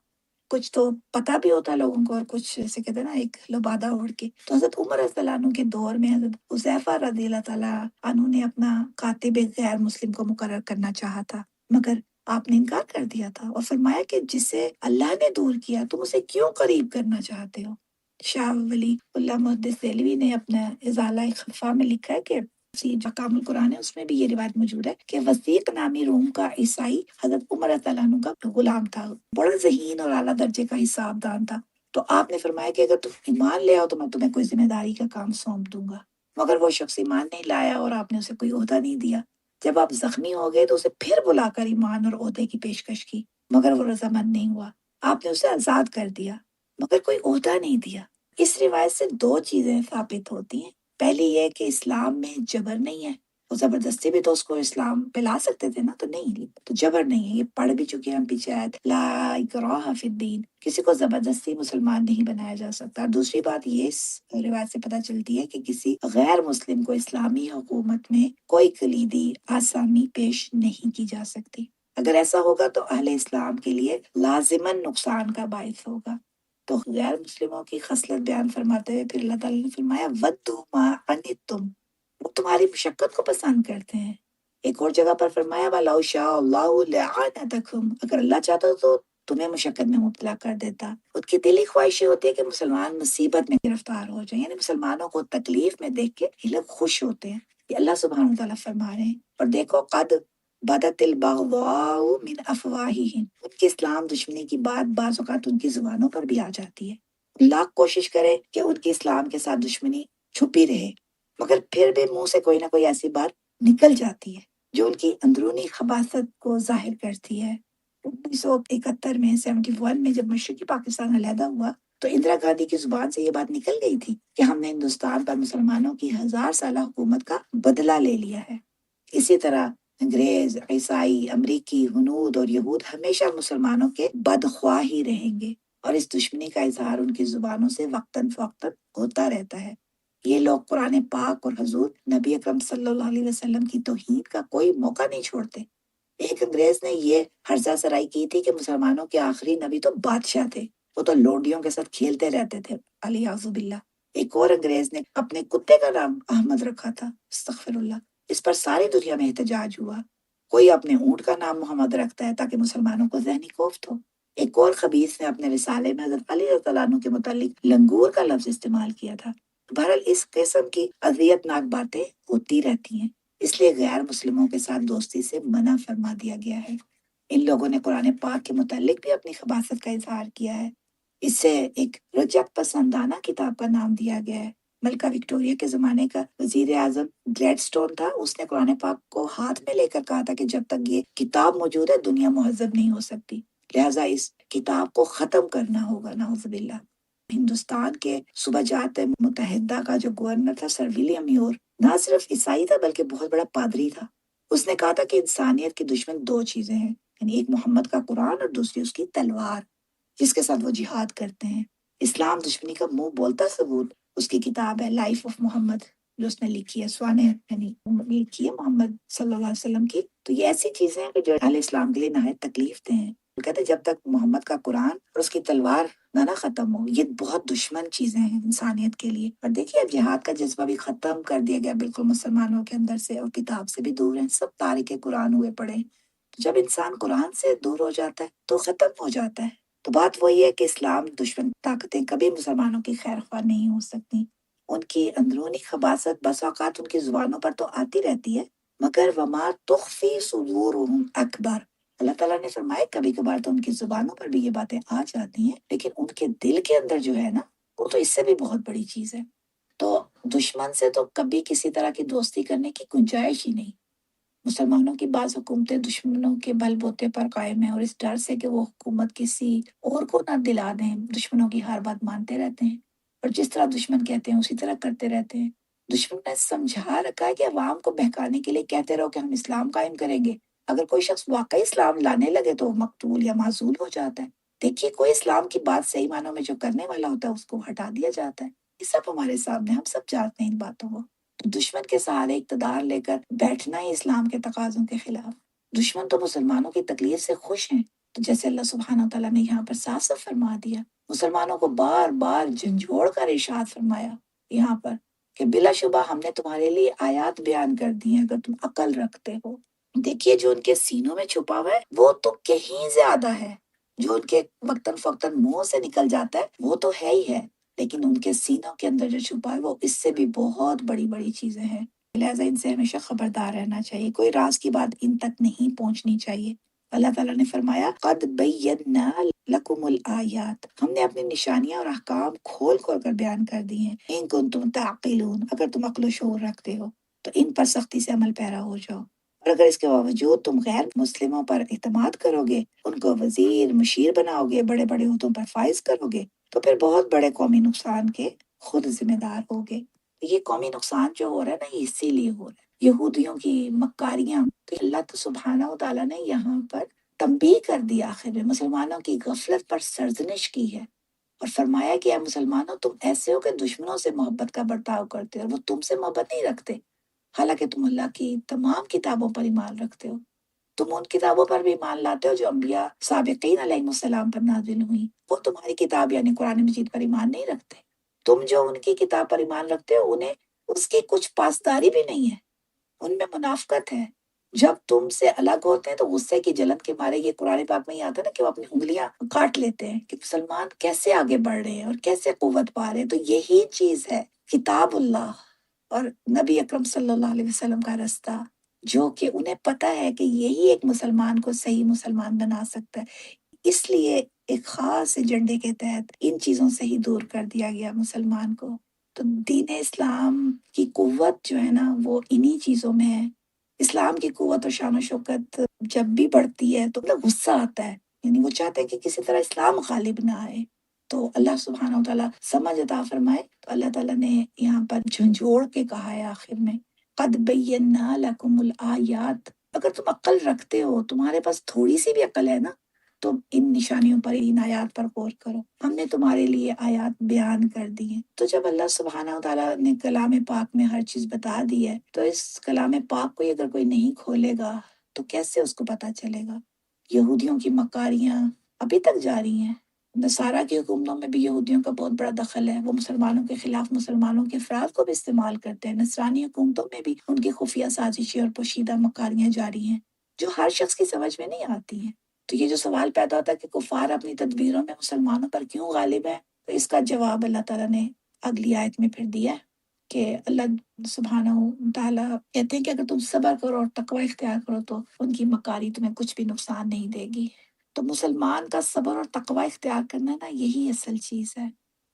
کچھ تو پتہ بھی ہوتا ہے لوگوں کو، اور کچھ جیسے کہتے ہیں نا ایک لبادہ اوڑھ کے۔ تو حضرت عمر رضی اللہ عنہ کے دور میں حضرت حذیفہ رضی اللہ تعالیٰ عنہ نے اپنا کاتب غیر مسلم کو مقرر کرنا چاہا تھا، مگر آپ نے انکار کر دیا تھا اور فرمایا کہ جسے اللہ نے دور کیا تم اسے کیوں قریب کرنا چاہتے ہو۔ شاہ ولی اللہ محدث دہلوی نے اپنا ازالہ خفا میں لکھا ہے کہ مقام القرآن ہے، اس میں بھی یہ روایت موجود ہے کہ وثیق نامی روم کا عیسائی حضرت عمر رضی اللہ عنہ کا غلام تھا، بڑا ذہین اور اعلیٰ درجے کا حساب دان تھا۔ تو آپ نے فرمایا کہ اگر تم ایمان لے آؤ تو میں تمہیں کوئی ذمہ داری کا کام سونپ دوں گا، مگر وہ شخص ایمان نہیں لایا اور آپ نے اسے کوئی عہدہ نہیں دیا۔ جب آپ زخمی ہو گئے تو اسے پھر بلا کر ایمان اور عہدے کی پیشکش کی، مگر وہ رضامند نہیں ہوا۔ آپ نے اسے آزاد کر دیا مگر کوئی عہدہ نہیں دیا۔ اس روایت سے دو چیزیں ثابت ہوتی ہیں۔ پہلی یہ کہ اسلام میں جبر نہیں ہے، وہ زبردستی بھی تو اس کو اسلام پہ لا سکتے تھے نا، تو نہیں، تو جبر نہیں ہے۔ یہ پڑھ بھی چکے ہیں ہم پیچھے آیت، لا اکراہ فی الدین، کسی کو زبردستی مسلمان نہیں بنایا جا سکتا۔ اور دوسری بات یہ اس روایت سے پتہ چلتی ہے کہ کسی غیر مسلم کو اسلامی حکومت میں کوئی کلیدی آسامی پیش نہیں کی جا سکتی۔ اگر ایسا ہوگا تو اہل اسلام کے لیے لازماً نقصان کا باعث ہوگا۔ تو غیر مسلموں کی خصلت بیان فرماتے ہوئے پھر اللہ تعالیٰ نے فرمایا وَدُّوا مَا عَنِتُّمْ، وہ تمہاری مشقت کو پسند کرتے ہیں۔ ایک اور جگہ پر فرمایا وَلَوْ شَاءَ اللَّهُ لَأَعَانَتَكُمْ، اگر اللہ چاہتا تو تمہیں مشقت میں مبتلا کر دیتا۔ ان کی دلی خواہش یہ ہوتی ہے کہ مسلمان مصیبت میں گرفتار ہو جائیں، یعنی مسلمانوں کو تکلیف میں دیکھ کے یہ لوگ خوش ہوتے ہیں۔ یہ اللہ سبحانہ وتعالیٰ فرما رہے ہیں۔ اور دیکھو قد بدت البغضاء من افواہہم، ان کی اسلام دشمنی کی بات بعض اوقات ان کی زبانوں پر بھی آ جاتی ہے۔ لاکھ کوشش کرے کہ ان کی اسلام کے ساتھ دشمنی چھپی رہے، مگر پھر بھی منہ سے کوئی نہ کوئی ایسی بات نکل جاتی ہے جو ان کی اندرونی خباثت کو ظاہر کرتی ہے۔ 1971 میں 71 میں جب مشرقی پاکستان علیحدہ ہوا تو اندرا گاندھی کی زبان سے یہ بات نکل گئی تھی کہ ہم نے ہندوستان پر مسلمانوں کی 1000 سالہ حکومت کا بدلہ لے لیا ہے۔ اسی طرح انگریز، عیسائی، امریکی، ہنود اور یہود ہمیشہ مسلمانوں کے بدخواہ ہی رہیں گے، اور اس دشمنی کا اظہار ان کی زبانوں سے وقتاً فوقتاً ہوتا رہتا ہے۔ یہ لوگ قرآن پاک اور حضور نبی اکرم صلی اللہ علیہ وسلم کی توہین کا کوئی موقع نہیں چھوڑتے۔ ایک انگریز نے یہ ہرزہ سرائی کی تھی کہ مسلمانوں کے آخری نبی تو بادشاہ تھے، وہ تو لونڈیوں کے ساتھ کھیلتے رہتے تھے، الیاذ باللہ۔ ایک اور انگریز نے اپنے کتے کا نام احمد رکھا تھا، استغفر اللہ۔ اس پر ساری دنیا میں احتجاج ہوا۔ کوئی اپنے اونٹ کا نام محمد رکھتا ہے تاکہ مسلمانوں کو ذہنی کوفت ہو۔ ایک اور خبیث نے اپنے رسالے میں حضرت علی رضی اللہ عنہ کے متعلق لنگور کا لفظ استعمال کیا تھا۔ بہرحال اس قسم کی اذیت ناک باتیں ہوتی رہتی ہیں، اس لیے غیر مسلموں کے ساتھ دوستی سے منع فرما دیا گیا ہے۔ ان لوگوں نے قرآن پاک کے متعلق بھی اپنی خباثت کا اظہار کیا ہے۔ اس سے ایک رجعت پسندانہ کتاب کا نام دیا گیا ہے۔ ملکہ وکٹوریہ کے زمانے کا وزیر اعظم گلیڈ سٹون تھا، اس نے قرآن پاک کو ہاتھ میں لے کر کہا تھا کہ جب تک یہ کتاب موجود ہے دنیا مہذب نہیں ہو سکتی، لہٰذا اس کتاب کو ختم کرنا ہوگا، نعوذ باللہ۔ ہندوستان کے صوبہ جات متحدہ کا جو گورنر تھا سر ولیم میور، نہ صرف عیسائی تھا بلکہ بہت بڑا پادری تھا۔ اس نے کہا تھا کہ انسانیت کی دشمن دو چیزیں ہیں، یعنی ایک محمد کا قرآن اور دوسری اس کی تلوار، جس کے ساتھ وہ جہاد کرتے ہیں۔ اسلام دشمنی کا منہ بولتا ثبوت اس کی کتاب ہے لائف آف محمد، جو اس نے لکھی ہے، سوانح یعنی لکھی ہے محمد صلی اللہ علیہ وسلم کی۔ تو یہ ایسی چیزیں ہیں کہ جو اہل اسلام کے لیے نہایت تکلیف دہ ہیں۔ وہ کہتے ہیں جب تک محمد کا قرآن اور اس کی تلوار نہ ختم ہو، یہ بہت دشمن چیزیں ہیں انسانیت کے لیے۔ اور دیکھیے اب جہاد کا جذبہ بھی ختم کر دیا گیا بالکل مسلمانوں کے اندر سے، اور کتاب سے بھی دور ہیں، سب تارک قرآن ہوئے پڑے ہیں۔ تو جب انسان قرآن سے دور ہو جاتا ہے تو ختم ہو جاتا ہے۔ تو بات وہی ہے کہ اسلام دشمن طاقتیں کبھی مسلمانوں کی خیر خواہ نہیں ہو سکتی۔ ان کی اندرونی خباثت بس اوقات ان کی زبانوں پر تو آتی رہتی ہے، مگر وما تخفی صدورہم اکبر، اللہ تعالیٰ نے فرمایا کبھی کبھار تو ان کی زبانوں پر بھی یہ باتیں آ جاتی ہیں، لیکن ان کے دل کے اندر جو ہے نا، وہ تو اس سے بھی بہت بڑی چیز ہے۔ تو دشمن سے تو کبھی کسی طرح کی دوستی کرنے کی گنجائش ہی نہیں۔ مسلمانوں کی بعض حکومتیں دشمنوں کے بل بوتے پر قائم ہیں، اور اس ڈر سے کہ وہ حکومت کسی اور کو نہ دلا دیں، دشمنوں کی ہر بات مانتے رہتے ہیں، اور جس طرح دشمن کہتے ہیں اسی طرح کرتے رہتے ہیں۔ دشمن نے سمجھا رکھا ہے کہ عوام کو بہکانے کے لیے کہتے رہو کہ ہم اسلام قائم کریں گے، اگر کوئی شخص واقعی اسلام لانے لگے تو وہ مقتول یا معزول ہو جاتا ہے۔ دیکھیے کوئی اسلام کی بات صحیح معنوں میں جو کرنے والا ہوتا ہے اس کو ہٹا دیا جاتا ہے۔ یہ سب ہمارے سامنے، ہم سب جانتے ہیں ان باتوں کو۔ دشمن کے سہارے اقتدار لے کر بیٹھنا ہی اسلام کے تقاضوں کے خلاف۔ دشمن تو مسلمانوں کی تکلیف سے خوش ہیں، تو جیسے اللہ سبحانہ تعالیٰ نے یہاں پر صاف صاف فرما دیا، مسلمانوں کو بار بار جھنجھوڑ کر ارشاد فرمایا یہاں پر کہ بلا شبہ ہم نے تمہارے لیے آیات بیان کر دی ہیں اگر تم عقل رکھتے ہو۔ دیکھیے جو ان کے سینوں میں چھپا ہوا ہے وہ تو کہیں زیادہ ہے، جو ان کے وقتاً فوقتاً منہ سے نکل جاتا ہے وہ تو ہے ہی ہے، لیکن ان کے سینوں کے اندر جو چھپا ہے وہ اس سے بھی بہت بڑی بڑی چیزیں ہیں۔ لہٰذا ان سے ہمیشہ خبردار رہنا چاہیے، کوئی راز کی بات ان تک نہیں پہنچنی چاہیے۔ اللہ تعالیٰ نے فرمایا قد بینا لکم الآیات، ہم نے اپنی نشانیاں اور احکام کھول کھول کر بیان کر دی ہیں، ان کنتم تعقلون، اگر تم عقل و شعور رکھتے ہو تو ان پر سختی سے عمل پیرا ہو جاؤ۔ اور اگر اس کے باوجود تم غیر مسلموں پر اعتماد کرو گے، ان کو وزیر مشیر بناؤ گے، بڑے بڑے عہدوں پر فائز کرو گے، تو پھر بہت بڑے قومی نقصان کے خود ذمہ دار ہوگے۔ یہ قومی نقصان جو ہو رہا ہے نا، یہ اسی لیے ہو رہا ہے، یہودیوں کی مکاریاں۔ تو اللہ تو سبحانہ و تعالیٰ نے یہاں پر تنبیہ کر دی، آخر میں مسلمانوں کی غفلت پر سرزنش کی ہے، اور فرمایا کہ اے مسلمانوں تم ایسے ہو کہ دشمنوں سے محبت کا برتاؤ کرتے ہو، اور وہ تم سے محبت نہیں رکھتے، حالانکہ تم اللہ کی تمام کتابوں پر ایمان رکھتے ہو۔ تم ان کتابوں پر بھی ایمان لاتے ہو جو انبیاء سابقین علیہ السلام پر نازل ہوئی، وہ تمہاری کتاب یعنی قرآن مجید پر ایمان نہیں رکھتے۔ تم جو ان کی کتاب پر ایمان رکھتے ہو انہیں اس کی کچھ پاسداری بھی نہیں ہے، ان میں منافقت ہے۔ جب تم سے الگ ہوتے ہیں تو غصے کی جلن کے مارے، یہ قرآن پاک میں ہی آتا ہے نا کہ وہ اپنی انگلیاں کاٹ لیتے ہیں کہ مسلمان کیسے آگے بڑھ رہے ہیں اور کیسے قوت پا رہے ہیں۔ تو یہی چیز ہے کتاب اللہ اور نبی اکرم صلی اللہ علیہ وسلم کا رستہ، جو کہ انہیں پتہ ہے کہ یہی ایک مسلمان کو صحیح مسلمان بنا سکتا ہے۔ اس لیے ایک خاص ایجنڈے کے تحت ان چیزوں سے ہی دور کر دیا گیا مسلمان کو۔ تو دین اسلام کی قوت جو ہے نا وہ انہی چیزوں میں ہے۔ اسلام کی قوت اور شان و شوکت جب بھی بڑھتی ہے تو غصہ آتا ہے، یعنی وہ چاہتے ہیں کہ کسی طرح اسلام غالب نہ آئے۔ تو اللہ سبحانہ وتعالیٰ سمجھ عطا فرمائے۔ تو اللہ تعالیٰ نے یہاں پر جھنجھوڑ کے کہا ہے آخر میں، قد بینا لکم الآیات، اگر تم عقل رکھتے ہو، تمہارے پاس تھوڑی سی بھی عقل ہے نا، تو ان نشانیوں پر، ان آیات پر غور کرو، ہم نے تمہارے لیے آیات بیان کر دی ہیں۔ تو جب اللہ سبحانہ وتعالیٰ نے کلام پاک میں ہر چیز بتا دی ہے تو اس کلام پاک کو اگر کوئی نہیں کھولے گا تو کیسے اس کو پتہ چلے گا؟ یہودیوں کی مکاریاں ابھی تک جاری ہیں، نصارہ کی حکومتوں میں بھی یہودیوں کا بہت بڑا دخل ہے، وہ مسلمانوں کے خلاف مسلمانوں کے افراد کو بھی استعمال کرتے ہیں۔ نصرانی حکومتوں میں بھی ان کی خفیہ سازشیں اور پوشیدہ مکاریاں جاری ہیں جو ہر شخص کی سمجھ میں نہیں آتی ہیں۔ تو یہ جو سوال پیدا ہوتا ہے کہ کفار اپنی تدبیروں میں مسلمانوں پر کیوں غالب ہے، تو اس کا جواب اللہ تعالیٰ نے اگلی آیت میں پھر دیا ہے کہ اللہ سبحانہ تعالیٰ کہتے ہیں کہ اگر تم صبر کرو اور تقوی اختیار کرو تو ان کی مکاری تمہیں کچھ بھی نقصان نہیں دے گی۔ تو مسلمان کا صبر اور تقوی اختیار کرنا نا یہی اصل چیز ہے۔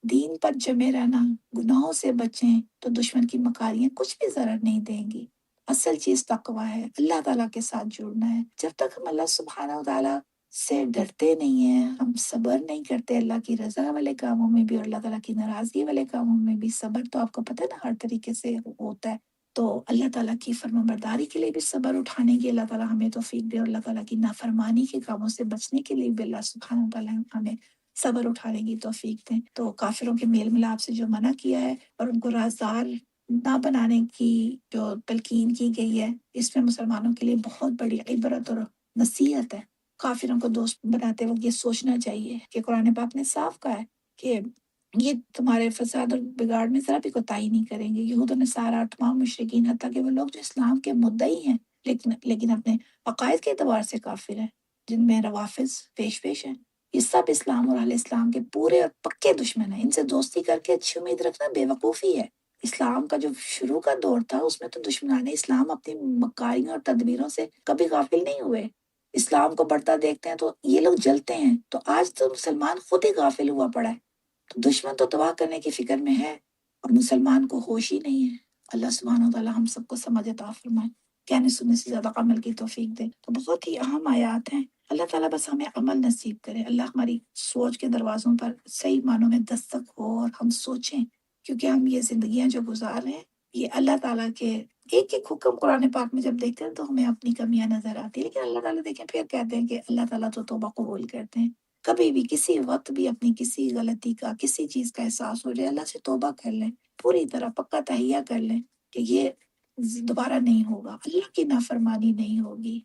دین پر جمے رہنا، گناہوں سے بچیں تو دشمن کی مکاریاں کچھ بھی ضرر نہیں دیں گی۔ اصل چیز تقوی ہے، اللہ تعالیٰ کے ساتھ جڑنا ہے۔ جب تک ہم اللہ سبحانہ وتعالیٰ سے ڈرتے نہیں ہیں، ہم صبر نہیں کرتے اللہ کی رضا والے کاموں میں بھی اور اللہ تعالیٰ کی ناراضگی والے کاموں میں بھی۔ صبر تو آپ کو پتہ ہے نا ہر طریقے سے ہوتا ہے، تو اللہ تعالیٰ کی فرما برداری کے لیے بھی صبر اٹھانے کی اللہ تعالیٰ ہمیں توفیق دے، اور اللہ تعالیٰ کی نافرمانی کے کاموں سے بچنے کے لیے بھی اللہ سبحانہ وتعالیٰ ہمیں صبر اٹھانے کی توفیق دیں۔ تو کافروں کے میل ملاپ سے جو منع کیا ہے اور ان کو رازدار نہ بنانے کی جو تلقین کی گئی ہے، اس میں مسلمانوں کے لیے بہت بڑی عبرت اور نصیحت ہے۔ کافروں کو دوست بناتے وقت یہ سوچنا چاہیے کہ قرآن پاک نے صاف کہا ہے کہ یہ تمہارے فساد اور بگاڑ میں ذرا بھی کوتاہی نہیں کریں گے۔ یہود و نصارہ، تمام مشرکین، حتیٰ کہ وہ لوگ جو اسلام کے مدعی ہیں لیکن اپنے عقائد کے اعتبار سے کافر ہیں، جن میں روافظ پیش ہیں، یہ سب اسلام اور اہل اسلام کے پورے اور پکے دشمن ہیں۔ ان سے دوستی کر کے اچھی امید رکھنا بے وقوفی ہے۔ اسلام کا جو شروع کا دور تھا اس میں تو دشمنان اسلام اپنی مکاریوں اور تدبیروں سے کبھی غافل نہیں ہوئے۔ اسلام کو بڑھتا دیکھتے ہیں تو یہ لوگ جلتے ہیں۔ تو آج تو مسلمان خود ہی غافل ہوا پڑا ہے، تو دشمن تو تباہ کرنے کی فکر میں ہے اور مسلمان کو ہوش ہی نہیں ہے۔ اللہ سبحانہ وتعالیٰ ہم سب کو سمجھ عطا فرمائے، کہنے سننے سے زیادہ عمل کی توفیق دے۔ تو بہت ہی اہم آیات ہیں، اللہ تعالیٰ بس ہمیں عمل نصیب کرے۔ اللہ ہماری سوچ کے دروازوں پر صحیح معنوں میں دستک ہو اور ہم سوچیں، کیونکہ ہم یہ زندگیاں جو گزار رہے ہیں یہ اللہ تعالیٰ کے ایک ایک حکم قرآن پاک میں جب دیکھتے ہیں تو ہمیں اپنی کمیاں نظر آتی ہیں، لیکن اللہ تعالیٰ دیکھیں پھر کہتے ہیں کہ اللہ تعالیٰ تو توبہ قبول کرتے ہیں۔ کبھی بھی کسی وقت بھی اپنی کسی غلطی کا، کسی چیز کا احساس ہو جائے، اللہ سے توبہ کر لیں، پوری طرح پکا تہیہ کر لیں کہ یہ دوبارہ نہیں ہوگا، اللہ کی نافرمانی نہیں ہوگی۔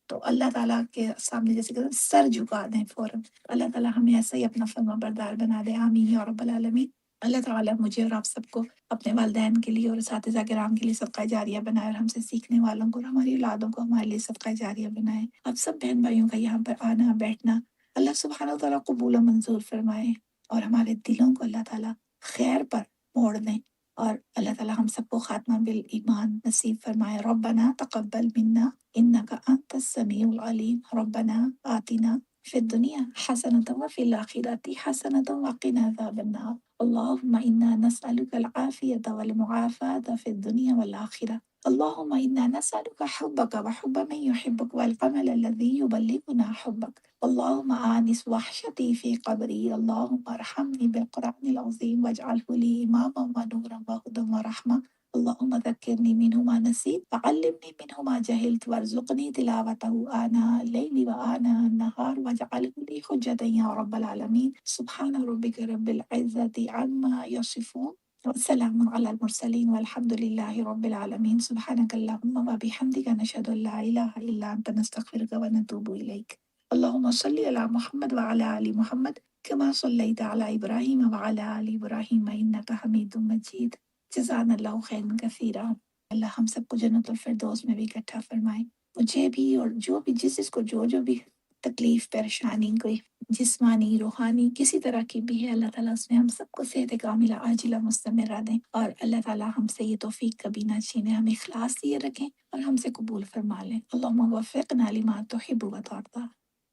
تو اللہ تعالیٰ کے سامنے جیسے کہ سر جھکا دیں فوراً۔ اللہ تعالیٰ ہمیں ایسا ہی اپنا فرما بردار بنا دے، آمین یا رب العالمین۔ اللہ تعالیٰ مجھے اور آپ سب کو اپنے والدین کے لیے اور اساتذہ کرام کے لیے صدقہ جاریہ بنائے، اور ہم سے سیکھنے والوں کو اور ہماری اولادوں کو ہمارے لیے صدقہ جاریہ بنائے۔ اب سب بہن بھائیوں کا یہاں پر آنا بیٹھنا اللہ سبحانہ وتعالیٰ قبول و منظور فرمائے، اور ہمارے دلوں کو اللہ تعالیٰ خیر پر موڑ دیں، اور اللہ تعالیٰ ہم سب کو خاتمہ بالایمان نصیب فرمائے۔ ربنا تقبل منا انک انت السمیع العلیم، ربنا آتنا فی الدنیا حسنۃ وفی الآخرۃ حسنۃ وقنا عذاب النار، اللهم إنا نسألك العافية والمعافاة في الدنيا والآخرة، اللهم إنا نسألك حبك وحب من يحبك والعمل الذي يبلغنا حبك، اللهم آنس وحشتي في قبري، اللهم ارحمني بالقرآن العظيم واجعله لي إماما ونورا وهدى ورحمة، اللهم ذكرني منه ما نسيت وعلمني منه ما جهلت وارزقني تلاوته آناء الليل وآناء النهار واجعله لي حجة يا رب العالمين، سبحان ربك رب العزة عما يصفون والسلام على المرسلين والحمد لله رب العالمين سبحانك اللهم وبحمدك نشهد أن لا إله إلا أنت نستغفرك ونتوب إليك. اللهم صل على محمد وعلى آل محمد كما صليت على إبراهيم وعلى آل إبراهيم إنك حميد مجيد. جزانا اللہ خیر کثیرا. اللہ ہم سب کو جنت الفردوس میں بھی اکٹھا فرمائے. مجھے بھی اور جو بھی جس کو جو بھی تکلیف پریشانی کوئی جسمانی روحانی کسی طرح کی بھی ہے، اللہ تعالیٰ اس میں ہم سب کو صحت کاملہ عاجلہ مستمرہ دیں، اور اللہ تعالیٰ ہم سے یہ توفیق کبھی نہ چھینے، ہم اخلاص دیے رکھیں اور ہم سے قبول فرما لیں. اللہم وفقنا لما تحب و ترضى.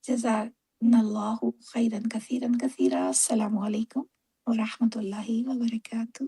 جزانا اللہ خیرا کثیرا کثیرا. السلام علیکم ورحمۃ اللہ وبرکاتہ.